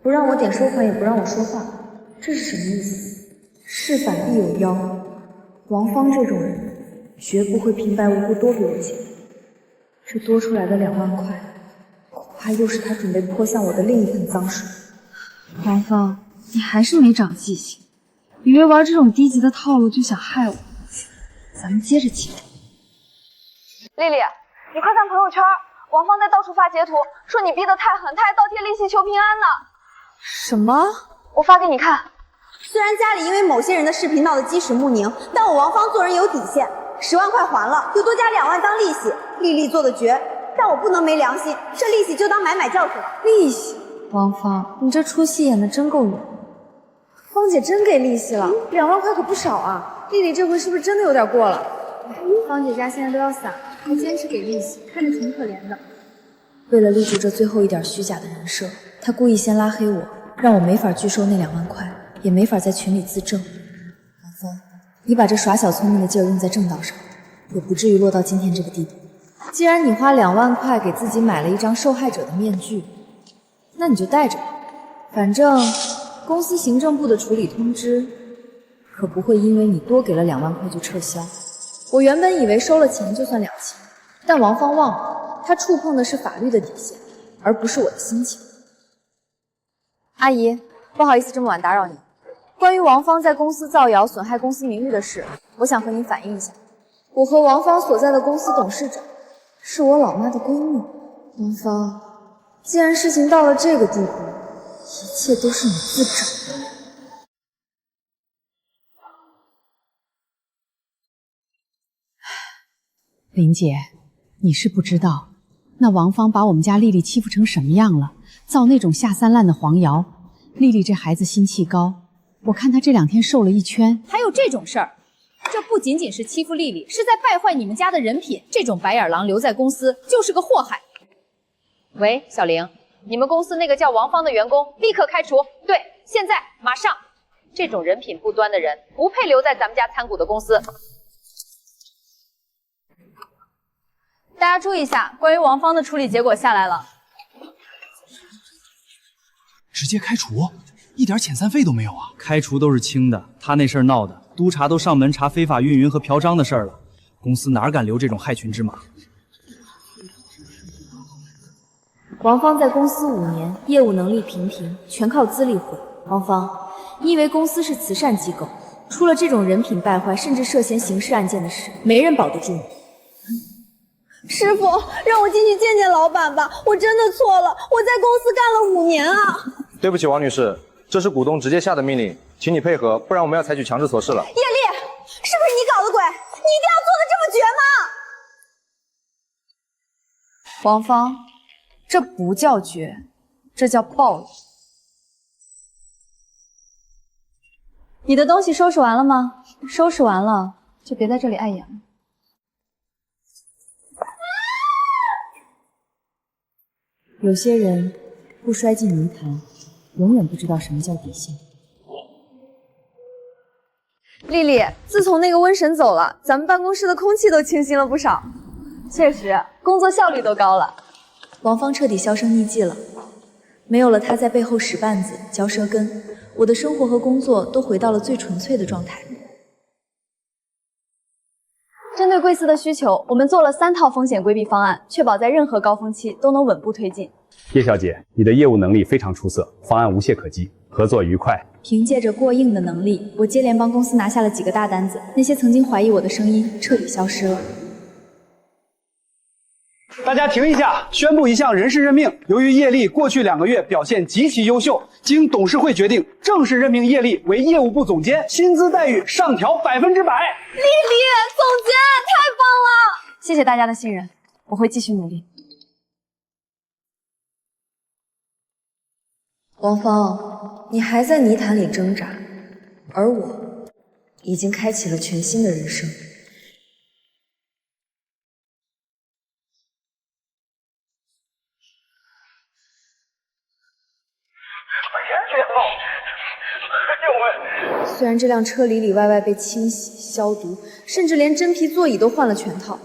不让我点收款，也不让我说话，这是什么意思？事反必有妖，王芳这种人绝不会平白无故多给我钱。这多出来的2万块，恐怕又是他准备泼向我的另一盆脏水。王芳，你还是没长记性，以为玩这种低级的套路就想害我。咱们接着切。丽丽，你快看朋友圈，王芳在到处发截图，说你逼得太狠，她还倒贴利息求平安呢。什么？我发给你看。虽然家里因为某些人的视频闹得鸡屎木宁，但我王芳做人有底线，10万块还了，又多加2万当利息，丽丽做的绝，但我不能没良心，这利息就当买教训了。利息？王芳，你这出戏演得真够远。芳姐真给利息了，2万块可不少啊。丽丽这回是不是真的有点过了？芳姐家现在都要散，还坚持给利息，看着挺可怜的。为了立住这最后一点虚假的人设，她故意先拉黑我，让我没法拒收那2万块，也没法在群里自证。王芳，你把这耍小聪明的劲儿用在正道上，也不至于落到今天这个地步。既然你花2万块给自己买了一张受害者的面具，那你就戴着吧，反正公司行政部的处理通知可不会因为你多给了2万块就撤销。我原本以为收了钱就算了情，但王芳忘了，她触碰的是法律的底线，而不是我的心情。阿姨，不好意思这么晚打扰你。关于王芳在公司造谣损害公司名誉的事，我想和您反映一下。我和王芳所在的公司董事长是我老妈的闺蜜。王芳，既然事情到了这个地步，一切都是你自找的。林姐，你是不知道，那王芳把我们家丽丽欺负成什么样了，造那种下三滥的黄谣。丽丽这孩子心气高，我看她这2天瘦了1圈。还有这种事儿？这不仅仅是欺负丽丽，是在败坏你们家的人品。这种白眼狼留在公司就是个祸害。喂，小玲，你们公司那个叫王芳的员工立刻开除。对，现在马上。这种人品不端的人不配留在咱们家参股的公司。大家注意一下，关于王芳的处理结果下来了。直接开除，一点遣散费都没有啊！开除都是轻的，他那事儿闹的，督察都上门查非法运营和嫖娼的事儿了，公司哪敢留这种害群之马？王芳在公司5年，业务能力平平，全靠资历混。王芳，你以为公司是慈善机构？出了这种人品败坏，甚至涉嫌刑事案件的事，没人保得住你。师傅，让我进去见见老板吧，我真的错了，我在公司干了5年啊。对不起，王女士，这是股东直接下的命令，请你配合，不然我们要采取强制措施了。叶丽，是不是你搞的鬼？你一定王芳，这不叫绝，这叫暴力。你的东西收拾完了吗？收拾完了就别在这里碍眼了。有些人不摔进泥潭，永远不知道什么叫底线。丽丽，自从那个瘟神走了，咱们办公室的空气都清新了不少。确实，工作效率都高了。王芳彻底销声匿迹了，没有了他在背后使绊子、嚼舌根，我的生活和工作都回到了最纯粹的状态。针对贵司的需求，我们做了3套风险规避方案，确保在任何高峰期都能稳步推进。叶小姐，你的业务能力非常出色，方案无懈可击，合作愉快。凭借着过硬的能力，我接连帮公司拿下了几个大单子，那些曾经怀疑我的声音彻底消失了。大家停一下，宣布一项人事任命。由于叶丽过去2个月表现极其优秀，经董事会决定，正式任命叶丽为业务部总监，薪资待遇上调100%。丽丽，总监太棒了！谢谢大家的信任，我会继续努力。王芳，你还在泥潭里挣扎，而我已经开启了全新的人生。虽然这辆车里里外外被清洗、消毒，甚至连真皮座椅都换了全套，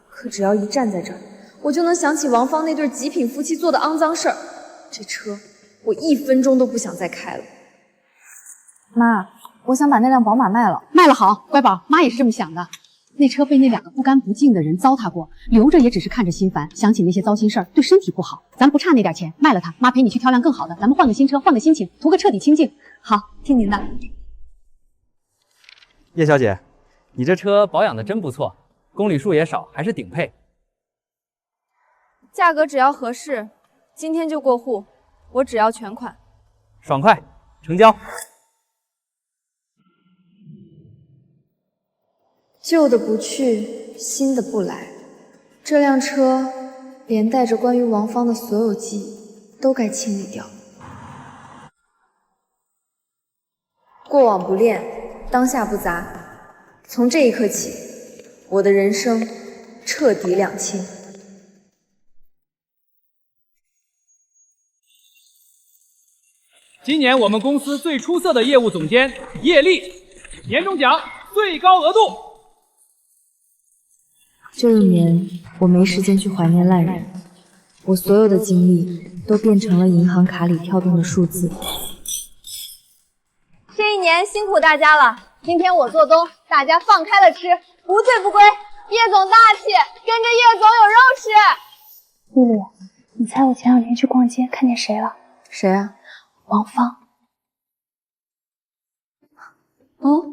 可只要一站在这儿，我就能想起王芳那对极品夫妻做的肮脏事儿。这车我1分钟都不想再开了。妈，我想把那辆宝马卖了。卖了好，乖宝，妈也是这么想的。那车被那2个不干不净的人糟蹋过，留着也只是看着心烦，想起那些糟心事儿，对身体不好。咱不差那点钱，卖了它，妈陪你去挑辆更好的，咱们换个新车，换个心情，图个彻底清静。好，听您的。叶小姐，你这车保养的真不错，公里数也少，还是顶配。价格只要合适，今天就过户，我只要全款。爽快，成交。旧的不去，新的不来。这辆车连带着关于王芳的所有记忆都该清理掉。过往不恋，当下不杂。从这一刻起，我的人生彻底两清。今年我们公司最出色的业务总监叶丽，年终奖最高额度。这1年，我没时间去怀念烂人，我所有的精力都变成了银行卡里跳动的数字。这1年辛苦大家了，今天我做东，大家放开了吃，不醉不归。叶总大气，跟着叶总有肉吃。露露，你猜我前2天去逛街看见谁了？谁啊？王芳。哦，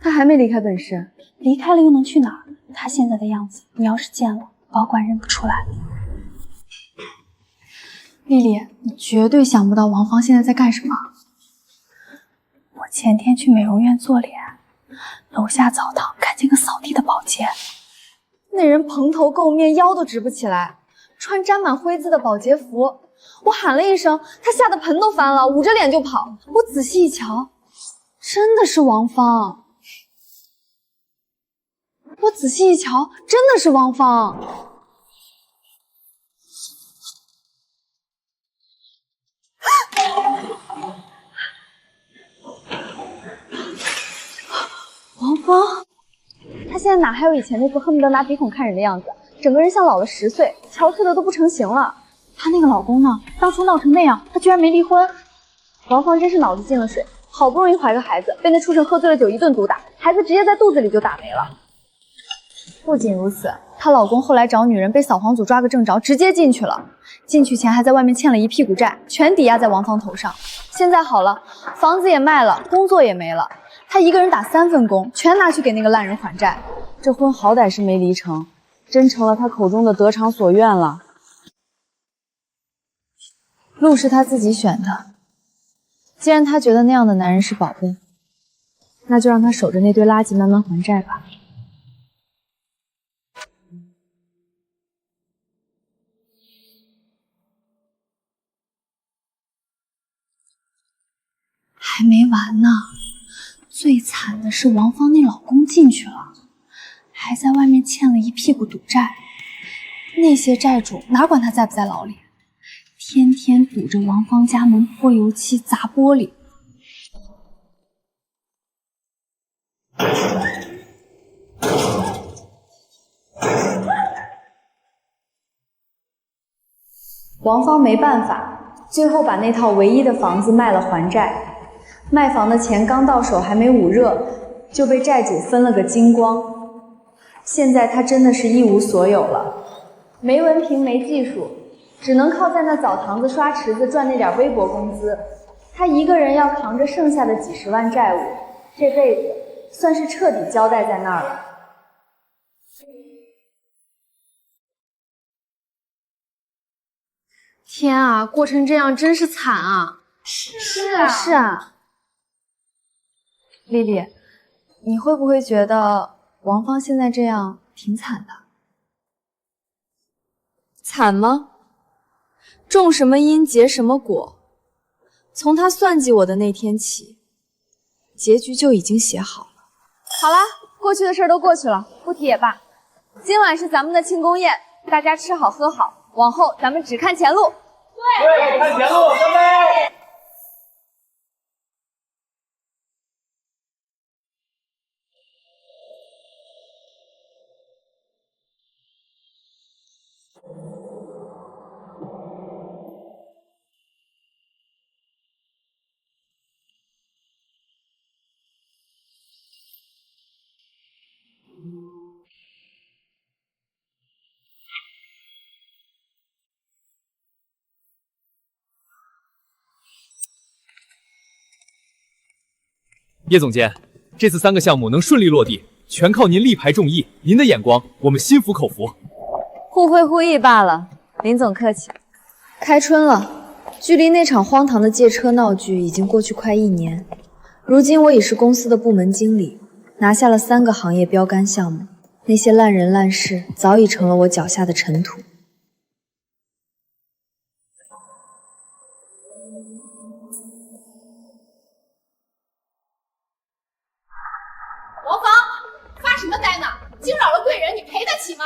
他还没离开本市。离开了又能去哪儿？他现在的样子，你要是见了，保管认不出来。丽丽，你绝对想不到王芳现在在干什么。我前天去美容院做脸，楼下澡堂看见个扫地的保洁，那人蓬头垢面，腰都直不起来，穿沾满灰渍的保洁服。我喊了一声，他吓得盆都翻了，捂着脸就跑。我仔细一瞧，真的是王芳。我仔细一瞧，真的是王芳。王芳，他现在哪还有以前那副恨不得拿鼻孔看人的样子，整个人像老了10岁，憔悴的都不成形了。她那个老公呢？当初闹成那样，她居然没离婚。王芳真是脑子进了水，好不容易怀个孩子，被那畜生喝醉了酒一顿毒打，孩子直接在肚子里就打没了。不仅如此，她老公后来找女人被扫黄组抓个正着，直接进去了。进去前还在外面欠了一屁股债，全抵押在王芳头上。现在好了，房子也卖了，工作也没了，她一个人打3份工，全拿去给那个烂人还债。这婚好歹是没离成，真成了她口中的得偿所愿了。路是她自己选的，既然她觉得那样的男人是宝贝，那就让她守着那堆垃圾慢慢还债吧。还没完呢，最惨的是王芳那老公进去了，还在外面欠了一屁股赌债。那些债主哪管他在不在牢里，天天堵着王芳家门泼油漆砸玻璃。王芳没办法，最后把那套唯一的房子卖了还债。卖房的钱刚到手还没捂热，就被债主分了个精光。现在他真的是一无所有了，没文凭没技术，只能靠在那澡堂子刷池子赚那点微薄工资。他一个人要扛着剩下的几十万债务，这辈子算是彻底交代在那儿了。天啊，过成这样真是惨啊！是啊，丽丽，你会不会觉得王芳现在这样挺惨的？惨吗？种什么因结什么果，从他算计我的那天起，结局就已经写好了。好啦，过去的事都过去了，不提也罢。今晚是咱们的庆功宴，大家吃好喝好，往后咱们只看前路。对，看前路，干杯！叶总监，这次3个项目能顺利落地，全靠您力排众议，您的眼光，我们心服口服。互惠互益罢了，林总客气。开春了，距离那场荒唐的借车闹剧已经过去快1年。如今我已是公司的部门经理，拿下了3个行业标杆项目，那些烂人烂事早已成了我脚下的尘土。王芳，发什么呆呢？惊扰了贵人，你赔得起吗？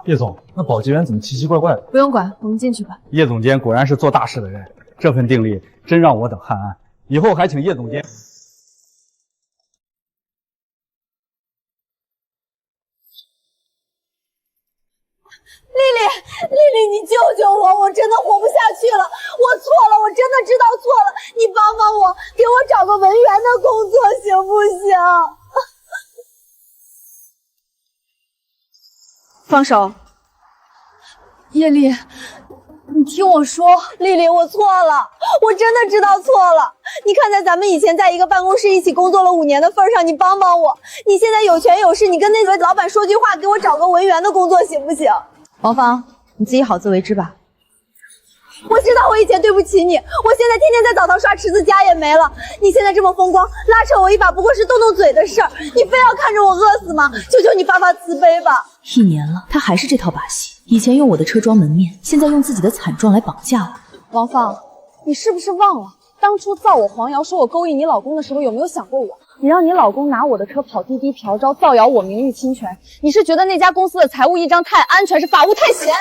叶总，那保洁员怎么奇奇怪怪的？不用管，我们进去吧。叶总监果然是做大事的人，这份定力真让我等汗颜。以后还请叶总监。丽丽，你救救我！我真的活不下去了，我错了，我真的知道错了，你帮帮我，给我找个文员的工作行不行？放手，叶丽，你听我说，丽丽，我错了，我真的知道错了。你看在咱们以前在一个办公室一起工作了5年的份上，你帮帮我。你现在有权有势，你跟那位老板说句话，给我找个文员的工作行不行？王芳，你自己好自为之吧。我知道我以前对不起你，我现在天天在澡堂刷池子，家也没了。你现在这么风光，拉扯我一把不过是动动嘴的事儿，你非要看着我饿死吗？求求你发发慈悲吧。1年了，他还是这套把戏。以前用我的车装门面，现在用自己的惨状来绑架我。王芳，你是不是忘了当初造我黄瑶说我勾引你老公的时候，有没有想过我？你让你老公拿我的车跑滴滴嫖招，造谣我名誉侵权，你是觉得那家公司的财务一张太安全，是法务太闲？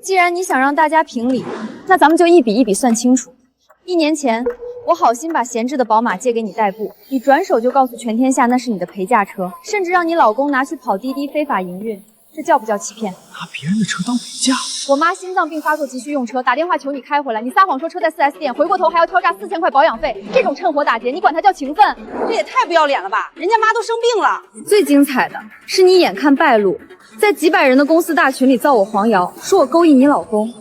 既然你想让大家评理，那咱们就一笔一笔算清楚。1年前，我好心把闲置的宝马借给你代步，你转手就告诉全天下那是你的陪嫁车，甚至让你老公拿去跑滴滴非法营运，这叫不叫欺骗？拿别人的车当陪嫁？我妈心脏病发作急需用车，打电话求你开回来，你撒谎说车在4S 店，回过头还要挑诈4000块保养费，这种趁火打劫，你管它叫情分？这也太不要脸了吧！人家妈都生病了。最精彩的是你眼看败露，在几百人的公司大群里造我黄瑶，说我勾引你老公。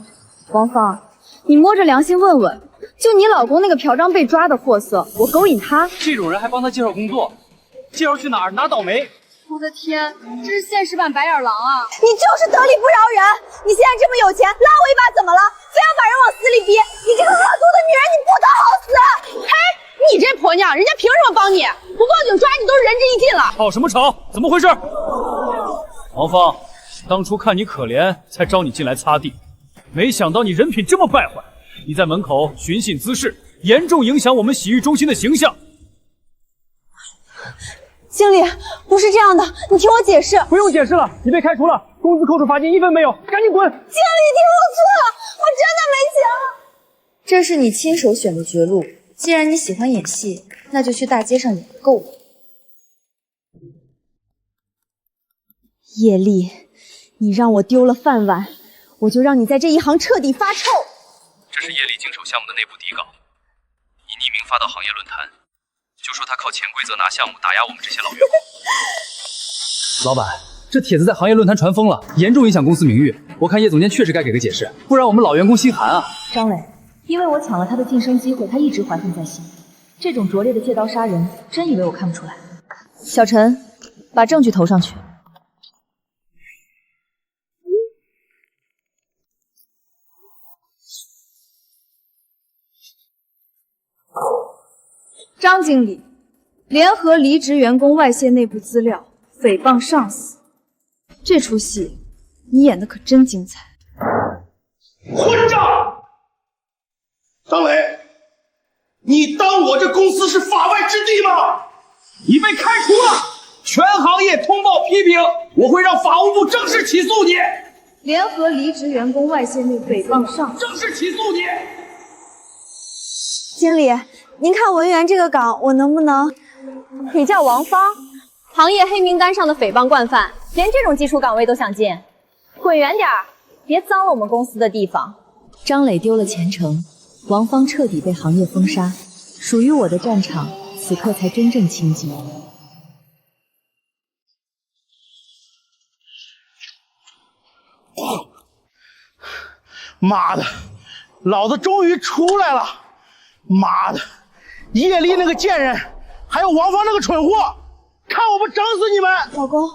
王芳，你摸着良心问问，就你老公那个嫖娼被抓的货色，我勾引他？这种人还帮他介绍工作，介绍去哪儿？哪倒霉！我的天，这是现实版白眼狼啊！你就是得理不饶人！你现在这么有钱，拉我一把怎么了？非要把人往死里逼！你这个恶毒的女人，你不得好死！嘿，你这婆娘，人家凭什么帮你？不报警抓你都是仁至义尽了。吵什么吵？怎么回事？王芳，当初看你可怜，才招你进来擦地，没想到你人品这么败坏，你在门口寻衅滋事，严重影响我们洗浴中心的形象。经理，不是这样的，你听我解释。不用解释了，你被开除了，工资扣除罚金1分没有，赶紧滚！经理，听我错了，我真的没钱了。这是你亲手选的绝路，既然你喜欢演戏，那就去大街上演够了。叶丽，你让我丢了饭碗，我就让你在这一行彻底发臭。这是叶丽经手项目的内部底稿，你匿名发到行业论坛，就说他靠潜规则拿项目打压我们这些老员工。老板，这帖子在行业论坛传疯了，严重影响公司名誉。我看叶总监确实该给个解释，不然我们老员工心寒啊。张磊，因为我抢了他的晋升机会，他一直怀恨在心。这种拙劣的借刀杀人，真以为我看不出来？小陈，把证据投上去。张经理，联合离职员工外泄内部资料，诽谤上司，这出戏你演的可真精彩。混账！张磊，你当我这公司是法外之地吗？你被开除了，全行业通报批评，我会让法务部正式起诉你。联合离职员工外泄内部诽谤上司，正式起诉你。经理，您看文员这个岗，我能不能？你叫王芳，行业黑名单上的诽谤惯犯，连这种基础岗位都想进，滚远点儿，别脏了我们公司的地方。张磊丢了前程，王芳彻底被行业封杀，属于我的战场，此刻才真正清静。妈的，老子终于出来了！妈的，叶丽那个贱人，还有王芳那个蠢货，看我不整死你们！老公，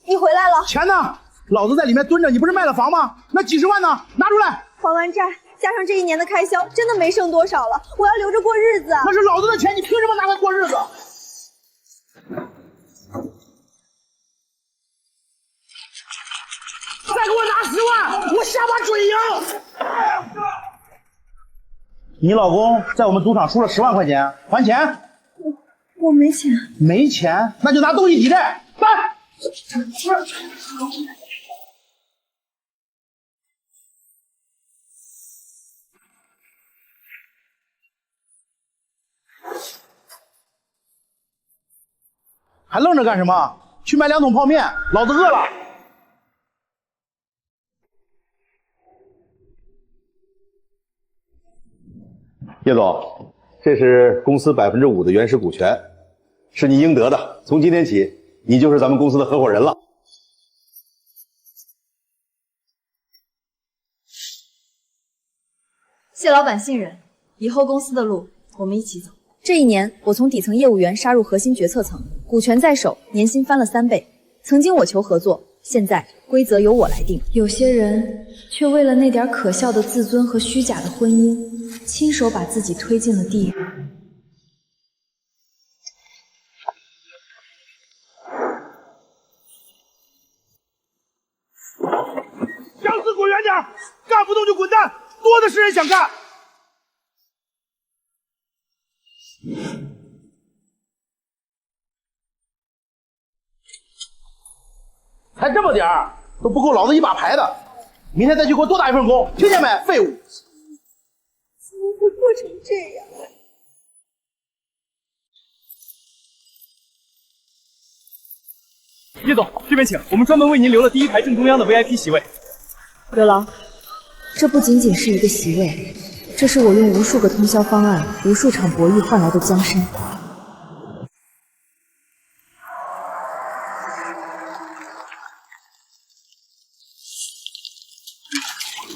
你回来了。钱呢？老子在里面蹲着，你不是卖了房吗？那几十万呢？拿出来！还完债，加上这1年的开销，真的没剩多少了。我要留着过日子。那是老子的钱，你凭什么拿来过日子？再给我拿10万，我下把准赢！你老公在我们赌场输了10万块钱，还钱？我没钱。没钱？那就拿东西抵债，来！还愣着干什么？去买2桶泡面，老子饿了。叶总，这是公司5%的原始股权，是你应得的。从今天起，你就是咱们公司的合伙人了。谢老板信任，以后公司的路我们一起走。这1年，我从底层业务员杀入核心决策层，股权在手，年薪翻了3倍。曾经我求合作，现在规则由我来定。有些人却为了那点可笑的自尊和虚假的婚姻，亲手把自己推进了地狱。想死滚远点，干不动就滚蛋，多的是人想干。才这么点儿，都不够老子一把牌的。明天再去给我多打1份工，听见没？废物！怎么会过成这样？叶总，这边请，我们专门为您留了第1排正中央的 VIP 席位。刘郎，这不仅仅是一个席位，这是我用无数个通宵方案、无数场博弈换来的江山。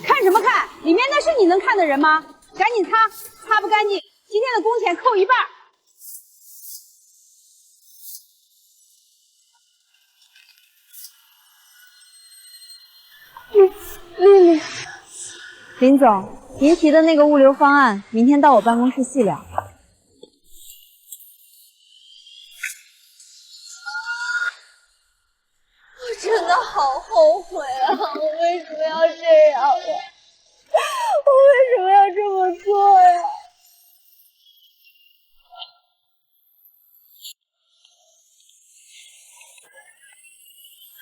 看什么看？里面那是你能看的人吗？赶紧擦，擦不干净，今天的工钱扣1半。丽丽，林总，您提的那个物流方案，明天到我办公室细聊。我真的好后后悔啊！我为什么要这样啊？我为什么要这么做呀？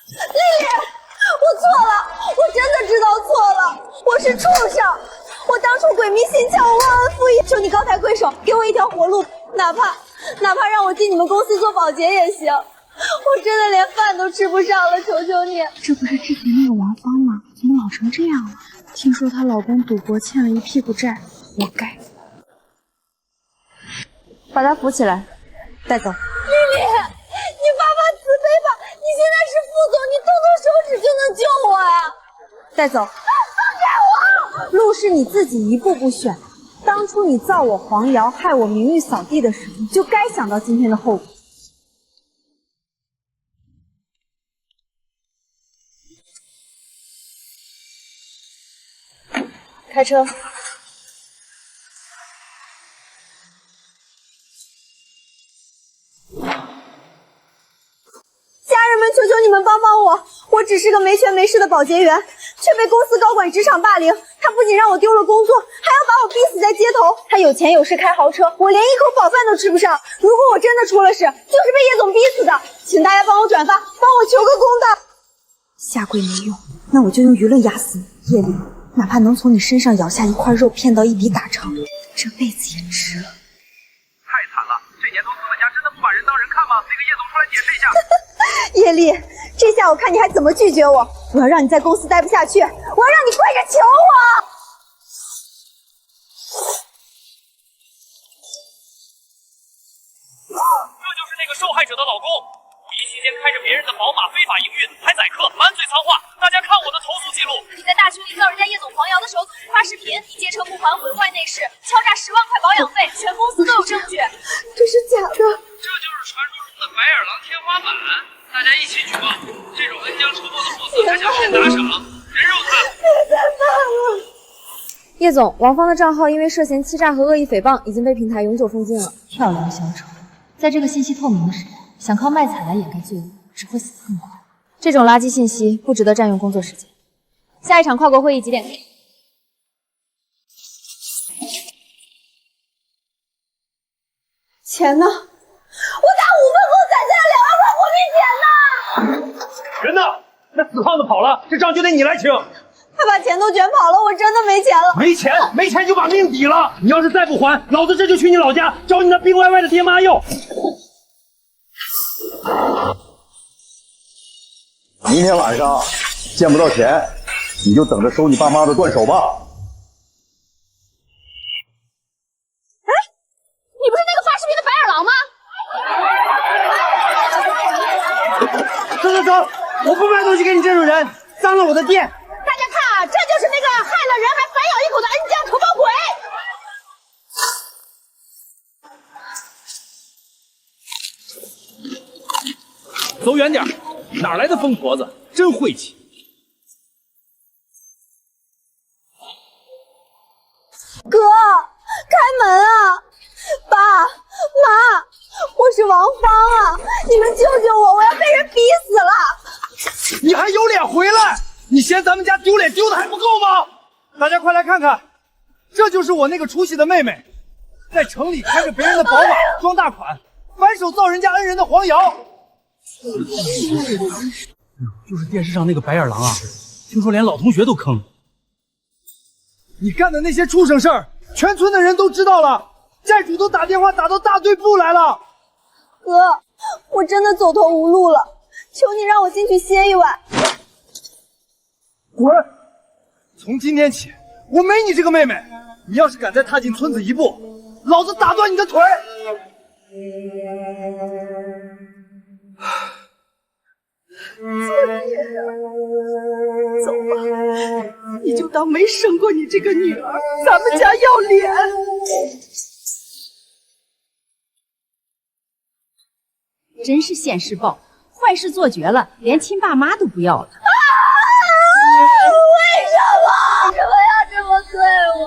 丽丽，我错了，我真的知道错了，我是畜生，我当初鬼迷心窍，我忘恩负义，求你高抬贵手，给我一条活路，哪怕让我进你们公司做保洁也行。我真的连饭都吃不上了，求求你！这不是之前那个王芳吗？怎么老成这样了？听说她老公赌博欠了一屁股债，活该。把她扶起来，带走。丽丽，你发发慈悲吧！你现在是副总，你动动手指就能救我呀！带走。放开我！路是你自己一步步选。当初你造我黄瑶，害我名誉扫地的时候，就该想到今天的后果。开车。家人们，求求你们帮帮我！我只是个没权没势的保洁员，却被公司高管职场霸凌。他不仅让我丢了工作，还要把我逼死在街头。他有钱有势开豪车，我连一口饱饭都吃不上。如果我真的出了事，就是被叶总逼死的。请大家帮我转发，帮我求个公道。下跪没用，那我就用舆论压死你，叶丽。哪怕能从你身上咬下一块肉骗到一笔打偿，这辈子也值了。太惨了，这年头资本家真的不把人当人看吗？那个叶总出来解释一下。叶丽，这下我看你还怎么拒绝我！我要让你在公司待不下去，我要让你跪着求我！这就是那个受害者的老公，五一期间开着别人的宝马非法营运，还宰客，满嘴脏话。大家看我的投诉记录。你在大群里造人家叶总黄瑶的时候发视频，你借车不还，毁坏内饰，敲诈10万块保养费，全公司都有证据。这是假的。这就是传说中的白眼狼天花板。大家一起举报，这种恩将仇报的货色还想骗打赏，人肉他！别再骂了。叶总，王芳的账号因为涉嫌欺诈和恶意诽谤，已经被平台永久封禁了。跳梁小丑，在这个信息透明的时代，想靠卖惨来掩盖罪恶，只会死得更快。这种垃圾信息不值得占用工作时间。下一场跨国会议几点？钱呢？我打5分钟攒下了2万块国币钱呢！人呢？那死胖子跑了，这账就得你来请。他把钱都卷跑了，我真的没钱了。没钱就把命抵了。你要是再不还，老子这就去你老家找你那病歪歪的爹妈要。明天晚上见不到钱，你就等着收你爸妈的断手吧。哎，你不是那个发视频的白眼狼吗？走，我不卖东西给你这种人，脏了我的店。大家看啊，这就是那个害了人还反咬一口的恩将仇报鬼！走远点，哪来的疯婆子？真晦气！哥，开门啊！爸妈，我是王芳啊！你们救救我，我要被人逼死了！你还有脸回来？你嫌咱们家丢脸丢的还不够吗？大家快来看看，这就是我那个出息的妹妹，在城里开着别人的宝马装大款，反手造人家恩人的黄瑶。就是电视上那个白眼狼啊，听说连老同学都坑。你干的那些畜生事儿，全村的人都知道了，债主都打电话打到大队部来了。哥，我真的走投无路了，求你让我进去歇一晚。滚！从今天起，我没你这个妹妹。你要是敢再踏进村子一步，老子打断你的腿！走吧，你就当没生过你这个女儿，咱们家要脸。真是现世报，坏事做绝了，连亲爸妈都不要了。为什么要这么对我？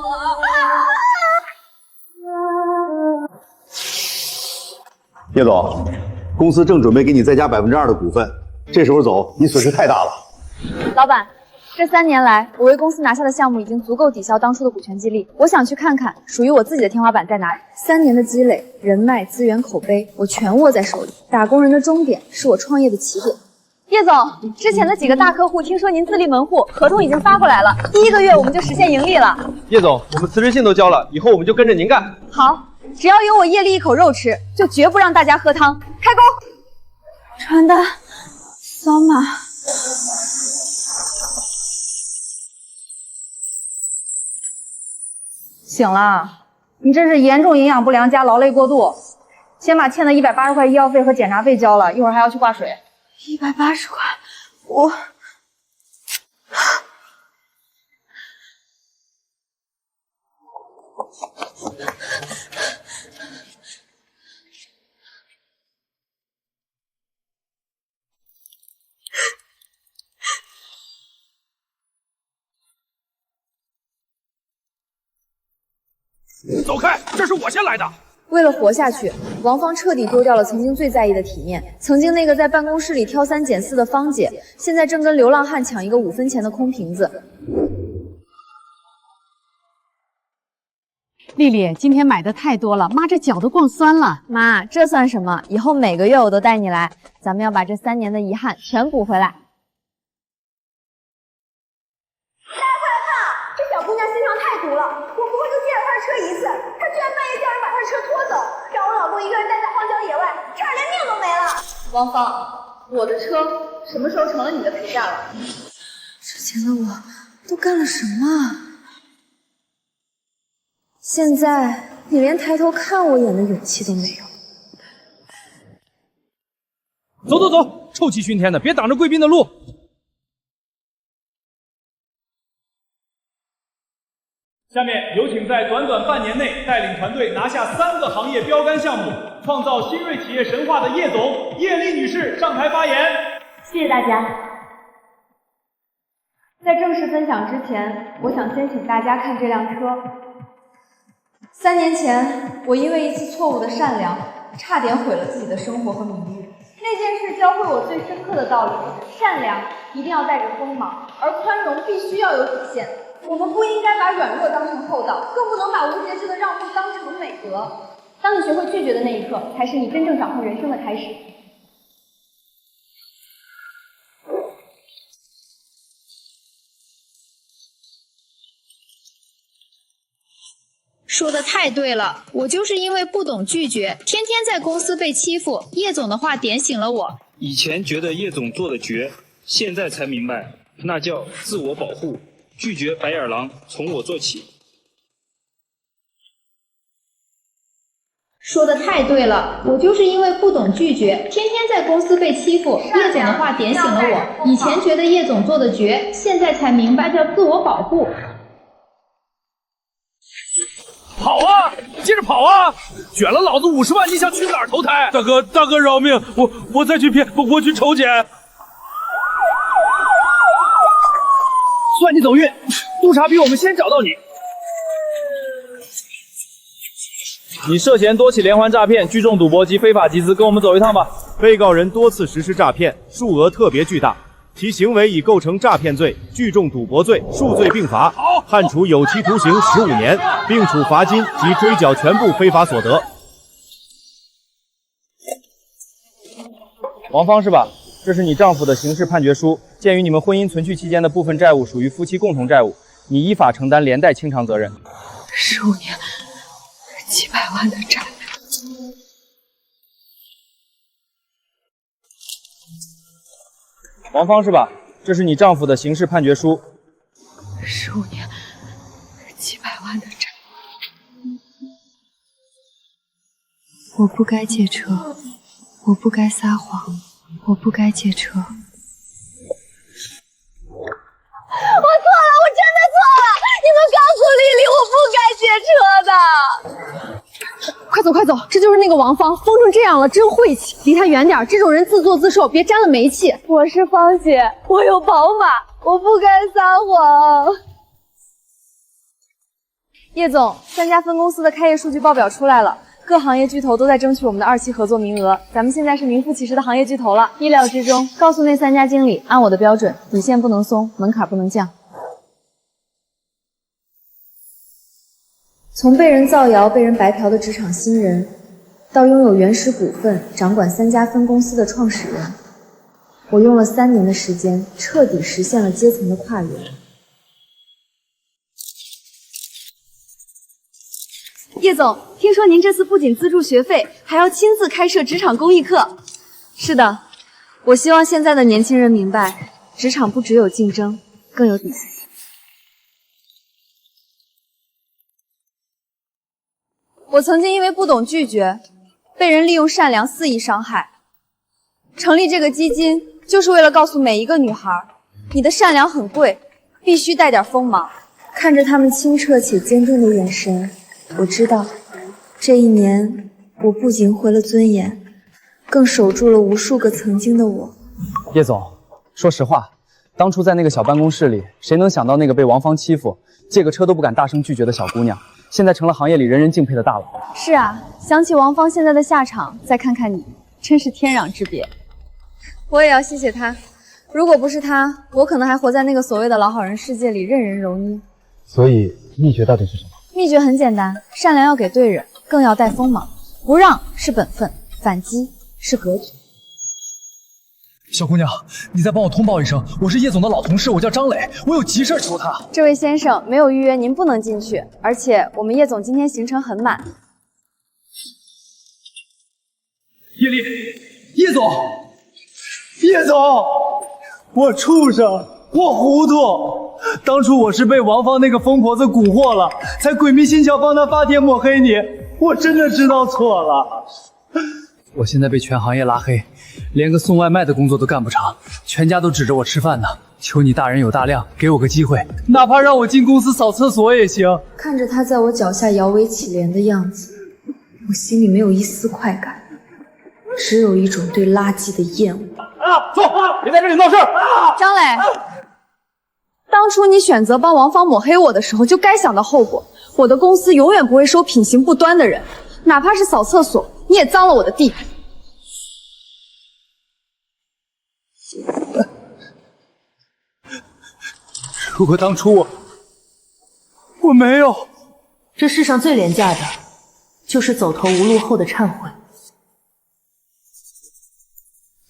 叶总，公司正准备给你再加2%的股份，这时候走，你损失太大了。老板，这3年来，我为公司拿下的项目已经足够抵消当初的股权激励。我想去看看属于我自己的天花板在哪里。3年的积累、人脉、资源、口碑，我全握在手里。打工人的终点是我创业的起点。叶总，之前的几个大客户听说您自立门户，合同已经发过来了，第1个月我们就实现盈利了。叶总，我们辞职信都交了，以后我们就跟着您干。好，只要有我叶丽一口肉吃，就绝不让大家喝汤。开工！传单，扫码。醒了，你这是严重营养不良加劳累过度，先把欠的180块医药费和检查费交了，一会儿还要去挂水。180块，我。走开，这是我先来的。为了活下去，王芳彻底丢掉了曾经最在意的体面。曾经那个在办公室里挑3拣4的芳姐，现在正跟流浪汉抢一个5分钱的空瓶子。丽丽，今天买的太多了，妈这脚都逛酸了。妈，这算什么？以后每个月我都带你来，咱们要把这3年的遗憾全补回来。大家快来看啊！这小姑娘心肠太毒了，我不过就借了她的车1次，她居然半夜叫人把她的车拖走，让我老公一个人待在荒郊野外，差点连命都没了。王芳，我的车什么时候成了你的陪嫁了？之前的我都干了什么？现在你连抬头看我一眼的勇气都没有。走走走，臭气熏天的，别挡着贵宾的路。下面有请在短短半年内带领团队拿下3个行业标杆项目，创造新锐企业神话的叶总叶丽女士上台发言。谢谢大家。在正式分享之前，我想先请大家看这辆车。3年前，我因为一次错误的善良，差点毁了自己的生活和名誉。那件事教会我最深刻的道理：善良一定要带着锋芒，而宽容必须要有底线。我们不应该把软弱当成厚道，更不能把无节制的让步当成美德。当你学会拒绝的那一刻，才是你真正掌控人生的开始。说的太对了，我就是因为不懂拒绝，天天在公司被欺负。叶总的话点醒了我。以前觉得叶总做的绝，现在才明白，那叫自我保护。拒绝白眼狼，从我做起。说的太对了，我就是因为不懂拒绝，天天在公司被欺负。叶总的话点醒了我，以前觉得叶总做的绝，现在才明白叫自我保护。跑啊，接着跑啊！卷了老子50万，你想去哪儿投胎？大哥饶命！我再去骗，我去筹钱。算你走运，督察比我们先找到你。你涉嫌多起连环诈骗、聚众赌博及非法集资，跟我们走一趟吧。被告人多次实施诈骗，数额特别巨大，其行为已构成诈骗罪、聚众赌博罪，数罪并罚，判处有期徒刑15年，并处罚金及追缴全部非法所得。王芳是吧？这是你丈夫的刑事判决书。鉴于你们婚姻存续期间的部分债务属于夫妻共同债务，你依法承担连带清偿责任。15年，700万的债。王芳是吧？这是你丈夫的刑事判决书。15年，700万的债。我不该借车，我不该撒谎，我不该借车。我错了，我真的错了！你们告诉丽丽，我不该借车的。快走快走，这就是那个王芳，疯成这样了，真晦气，离她远点，这种人自作自受，别沾了霉气。我是芳姐，我有宝马，我不该撒谎。叶总，3家分公司的开业数据报表出来了，各行业巨头都在争取我们的2期合作名额，咱们现在是名副其实的行业巨头了。意料之中，告诉那3家经理，按我的标准，底线不能松，门槛不能降。从被人造谣、被人白嫖的职场新人，到拥有原始股份、掌管3家分公司的创始人，我用了3年的时间，彻底实现了阶层的跨越。叶总，听说您这次不仅资助学费，还要亲自开设职场公益课。是的，我希望现在的年轻人明白，职场不只有竞争，更有底线。我曾经因为不懂拒绝，被人利用善良肆意伤害。成立这个基金，就是为了告诉每一个女孩，你的善良很贵，必须带点锋芒。看着他们清澈且坚定的眼神，我知道，这1年，我不仅回了尊严，更守住了无数个曾经的我。叶总，说实话，当初在那个小办公室里，谁能想到那个被王芳欺负、借个车都不敢大声拒绝的小姑娘，现在成了行业里人人敬佩的大佬。是啊，想起王芳现在的下场，再看看你，真是天壤之别。我也要谢谢她，如果不是她，我可能还活在那个所谓的老好人世界里，任人揉捏。所以秘诀到底是什么？秘诀很简单，善良要给对人，更要带锋芒。不让是本分，反击是格局。小姑娘，你再帮我通报一声，我是叶总的老同事，我叫张磊，我有急事求他。这位先生，没有预约您不能进去，而且我们叶总今天行程很满。叶丽，叶总，叶总，我畜生，我糊涂。当初我是被王芳那个疯婆子蛊惑了，才鬼迷心窍帮她发帖抹黑你，我真的知道错了。我现在被全行业拉黑，连个送外卖的工作都干不成，全家都指着我吃饭呢。求你大人有大量，给我个机会，哪怕让我进公司扫厕所也行。看着他在我脚下摇尾乞怜的样子，我心里没有一丝快感，只有一种对垃圾的厌恶。坐，别在这里闹事儿！张磊，当初你选择帮王芳抹黑我的时候，就该想到后果。我的公司永远不会收品行不端的人，哪怕是扫厕所，你也脏了我的地。如果当初我没有，这世上最廉价的，就是走投无路后的忏悔。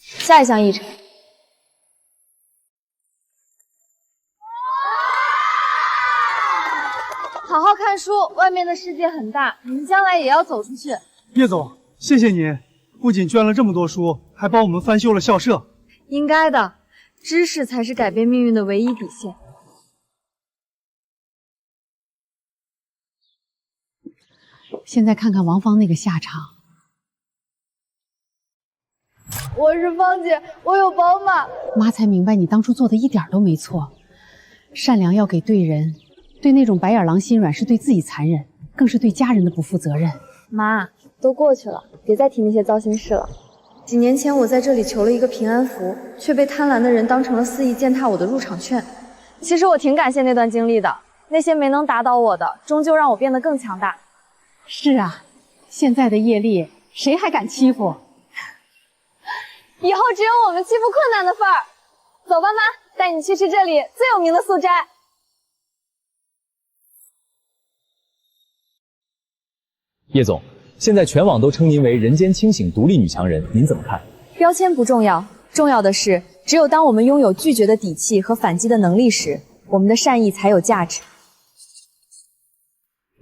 下一项议程。好好看书，外面的世界很大，你们将来也要走出去。叶总，谢谢您，不仅捐了这么多书，还帮我们翻修了校舍。应该的，知识才是改变命运的唯一底线。现在看看王芳那个下场。我是芳姐，我有宝马。妈才明白你当初做的一点都没错，善良要给对人，对那种白眼狼心软是对自己残忍，更是对家人的不负责任。妈，都过去了，别再提那些糟心事了。几年前我在这里求了一个平安符，却被贪婪的人当成了肆意践踏我的入场券。其实我挺感谢那段经历的，那些没能打倒我的，终究让我变得更强大。是啊，现在的叶丽，谁还敢欺负？以后只有我们欺负困难的份儿。走吧，妈，带你去吃这里最有名的素斋。叶总，现在全网都称您为人间清醒独立女强人，您怎么看？标签不重要，重要的是，只有当我们拥有拒绝的底气和反击的能力时，我们的善意才有价值。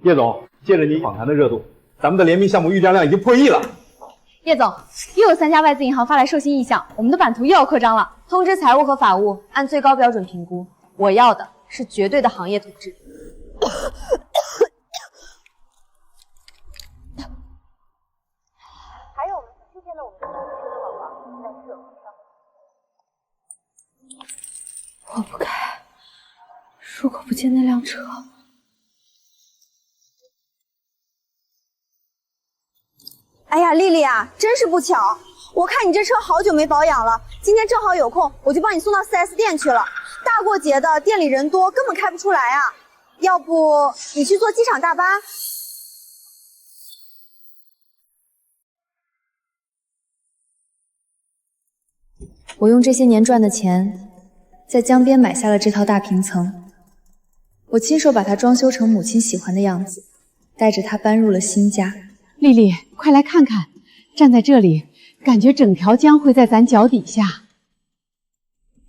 叶总，借着你访谈的热度，咱们的联名项目预账量已经破亿了。叶总，又有3家外资银行发来授信意向，我们的版图又要扩张了。通知财务和法务，按最高标准评估。我要的是绝对的行业统治。还有我们出现了我们的车的宝宝在社会上。我不开，如果不借那辆车。哎呀，丽丽啊，真是不巧，我看你这车好久没保养了，今天正好有空，我就帮你送到 4S 店去了。大过节的，店里人多，根本开不出来啊。要不你去坐机场大巴？我用这些年赚的钱，在江边买下了这套大平层，我亲手把它装修成母亲喜欢的样子，带着它搬入了新家。丽丽，快来看看，站在这里，感觉整条江会在咱脚底下。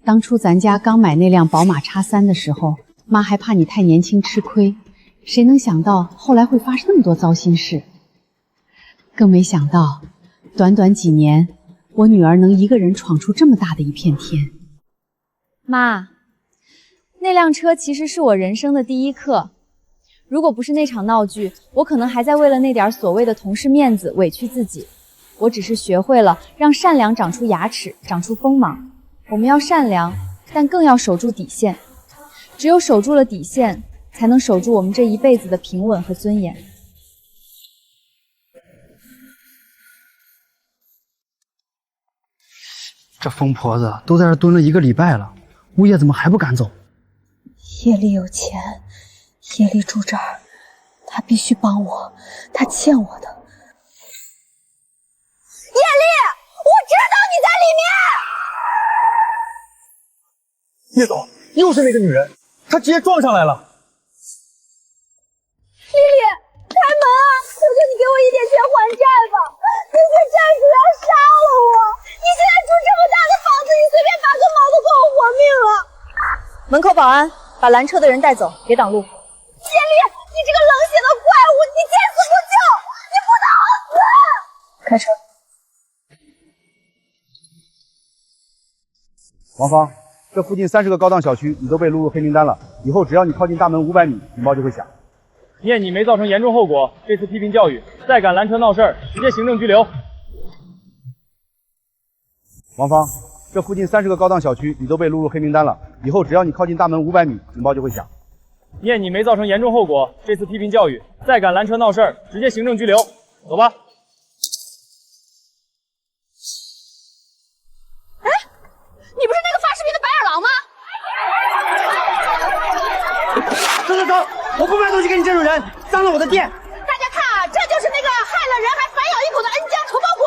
当初咱家刚买那辆宝马 X3的时候，妈还怕你太年轻吃亏，谁能想到后来会发生那么多糟心事？更没想到，短短几年，我女儿能一个人闯出这么大的一片天。妈，那辆车其实是我人生的第一课。如果不是那场闹剧，我可能还在为了那点所谓的同事面子委屈自己。我只是学会了让善良长出牙齿，长出锋芒。我们要善良，但更要守住底线。只有守住了底线，才能守住我们这一辈子的平稳和尊严。这疯婆子都在这蹲了1个礼拜了，物业怎么还不赶走？叶丽有钱，叶丽住这儿，她必须帮我，她欠我的。叶丽，我知道你在里面。叶总，又是那个女人，她直接撞上来了。丽丽，开门啊！求求你给我一点钱还债吧！那些债主要杀了我！你现在住这么大的房子，你随便拔个毛都够我活命了。门口保安，把拦车的人带走，别挡路。叶丽，你这个冷血的怪物，你见死不救，你不能好死！开车。王芳，这附近30个高档小区你都被录入黑名单了，以后只要你靠近大门500米，警报就会响。念你没造成严重后果，这次批评教育，再敢拦车闹事儿，直接行政拘留。王芳，这附近30个高档小区你都被录入黑名单了，以后只要你靠近大门500米，警报就会响。念你没造成严重后果，这次批评教育，再敢拦车闹事儿，直接行政拘留。走吧。哎，你不是那个发视频的白眼狼吗？走，我不卖东西给你这种人，脏了我的店。大家看啊，这就是那个害了人还反咬一口的恩江仇报鬼。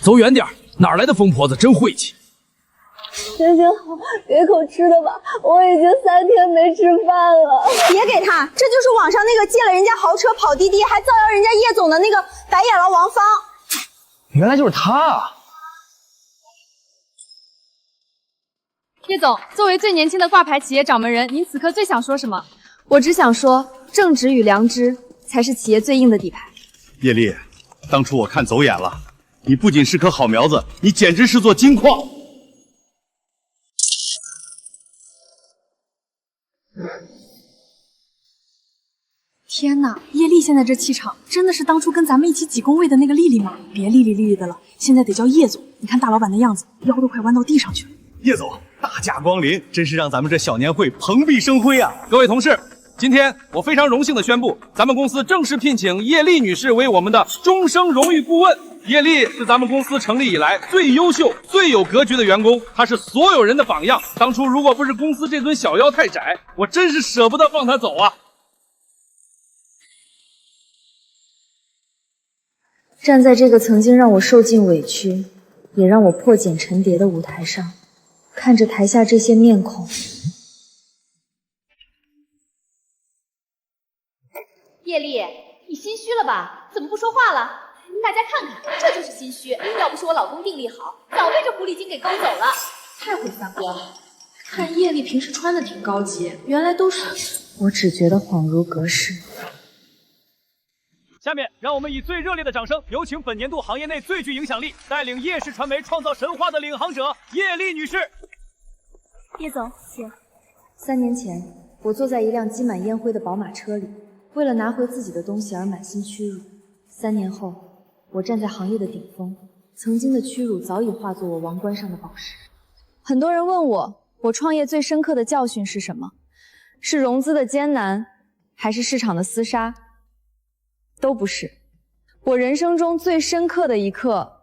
走远点，哪来的疯婆子，真晦气！行行好，给口吃的吧，我已经3天没吃饭了。别给他，这就是网上那个借了人家豪车跑滴滴，还造谣人家叶总的那个白眼狼王芳。原来就是他啊！叶总，作为最年轻的挂牌企业掌门人，您此刻最想说什么？我只想说，正直与良知才是企业最硬的底牌。叶丽，当初我看走眼了，你不仅是棵好苗子，你简直是座金矿。天哪，叶丽现在这气场，真的是当初跟咱们一起挤工位的那个丽丽吗？别丽丽的了，现在得叫叶总。你看大老板的样子，腰都快弯到地上去了。叶总，大驾光临，真是让咱们这小年会蓬荜生辉啊！各位同事，今天我非常荣幸的宣布，咱们公司正式聘请叶丽女士为我们的终生荣誉顾问。叶丽是咱们公司成立以来最优秀、最有格局的员工，她是所有人的榜样。当初如果不是公司这尊小腰太窄，我真是舍不得放她走啊！站在这个曾经让我受尽委屈，也让我破茧成蝶的舞台上，看着台下这些面孔，叶丽，你心虚了吧？怎么不说话了？大家看看，这就是心虚。要不是我老公定力好，早被这狐狸精给勾走了。太会撒娇了。看叶丽平时穿的挺高级，原来都是……我只觉得恍如隔世。下面让我们以最热烈的掌声，有请本年度行业内最具影响力、带领叶氏传媒创造神话的领航者叶丽女士。叶总，请。3年前，我坐在一辆积满烟灰的宝马车里，为了拿回自己的东西而满心屈辱。3年后，我站在行业的顶峰，曾经的屈辱早已化作我王冠上的宝石。很多人问我创业最深刻的教训是什么？是融资的艰难，还是市场的厮杀？都不是。我人生中最深刻的一刻，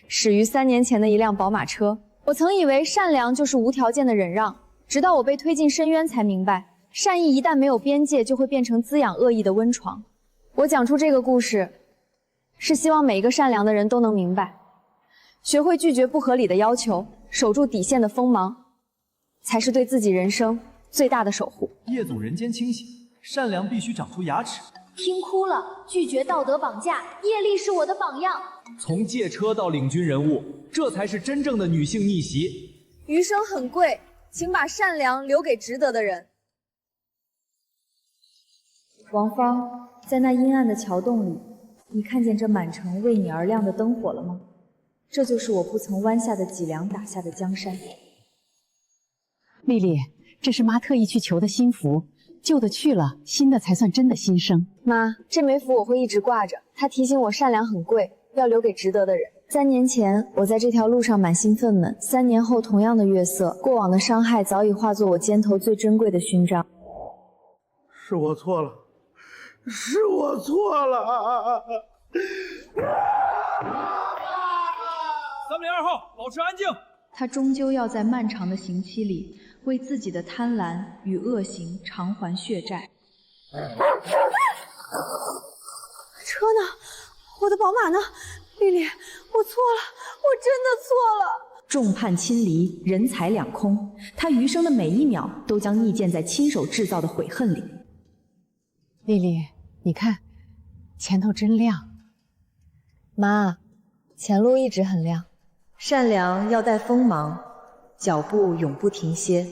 始于3年前的一辆宝马车。我曾以为善良就是无条件的忍让，直到我被推进深渊才明白，善意一旦没有边界，就会变成滋养恶意的温床。我讲出这个故事，是希望每一个善良的人都能明白，学会拒绝不合理的要求，守住底线的锋芒，才是对自己人生最大的守护。叶总人间清醒，善良必须长出牙齿。听哭了，拒绝道德绑架，叶莉是我的榜样。从借车到领军人物，这才是真正的女性逆袭。余生很贵，请把善良留给值得的人。王芳，在那阴暗的桥洞里，你看见这满城为你而亮的灯火了吗？这就是我不曾弯下的脊梁打下的江山。丽丽，这是妈特意去求的新符，旧的去了，新的才算真的新生。妈，这枚符我会一直挂着，它提醒我善良很贵，要留给值得的人。3年前，我在这条路上满心愤懑；3年后，同样的月色，过往的伤害早已化作我肩头最珍贵的勋章。是我错了，是我错了。302号，保持安静。他终究要在漫长的刑期里，为自己的贪婪与恶行偿还血债。车呢？我的宝马呢？丽丽，我错了，我真的错了。众叛亲离，人财两空，他余生的每一秒都将溺溅在亲手制造的悔恨里。丽丽，你看，前头真亮。妈，前路一直很亮，善良要带锋芒，脚步永不停歇。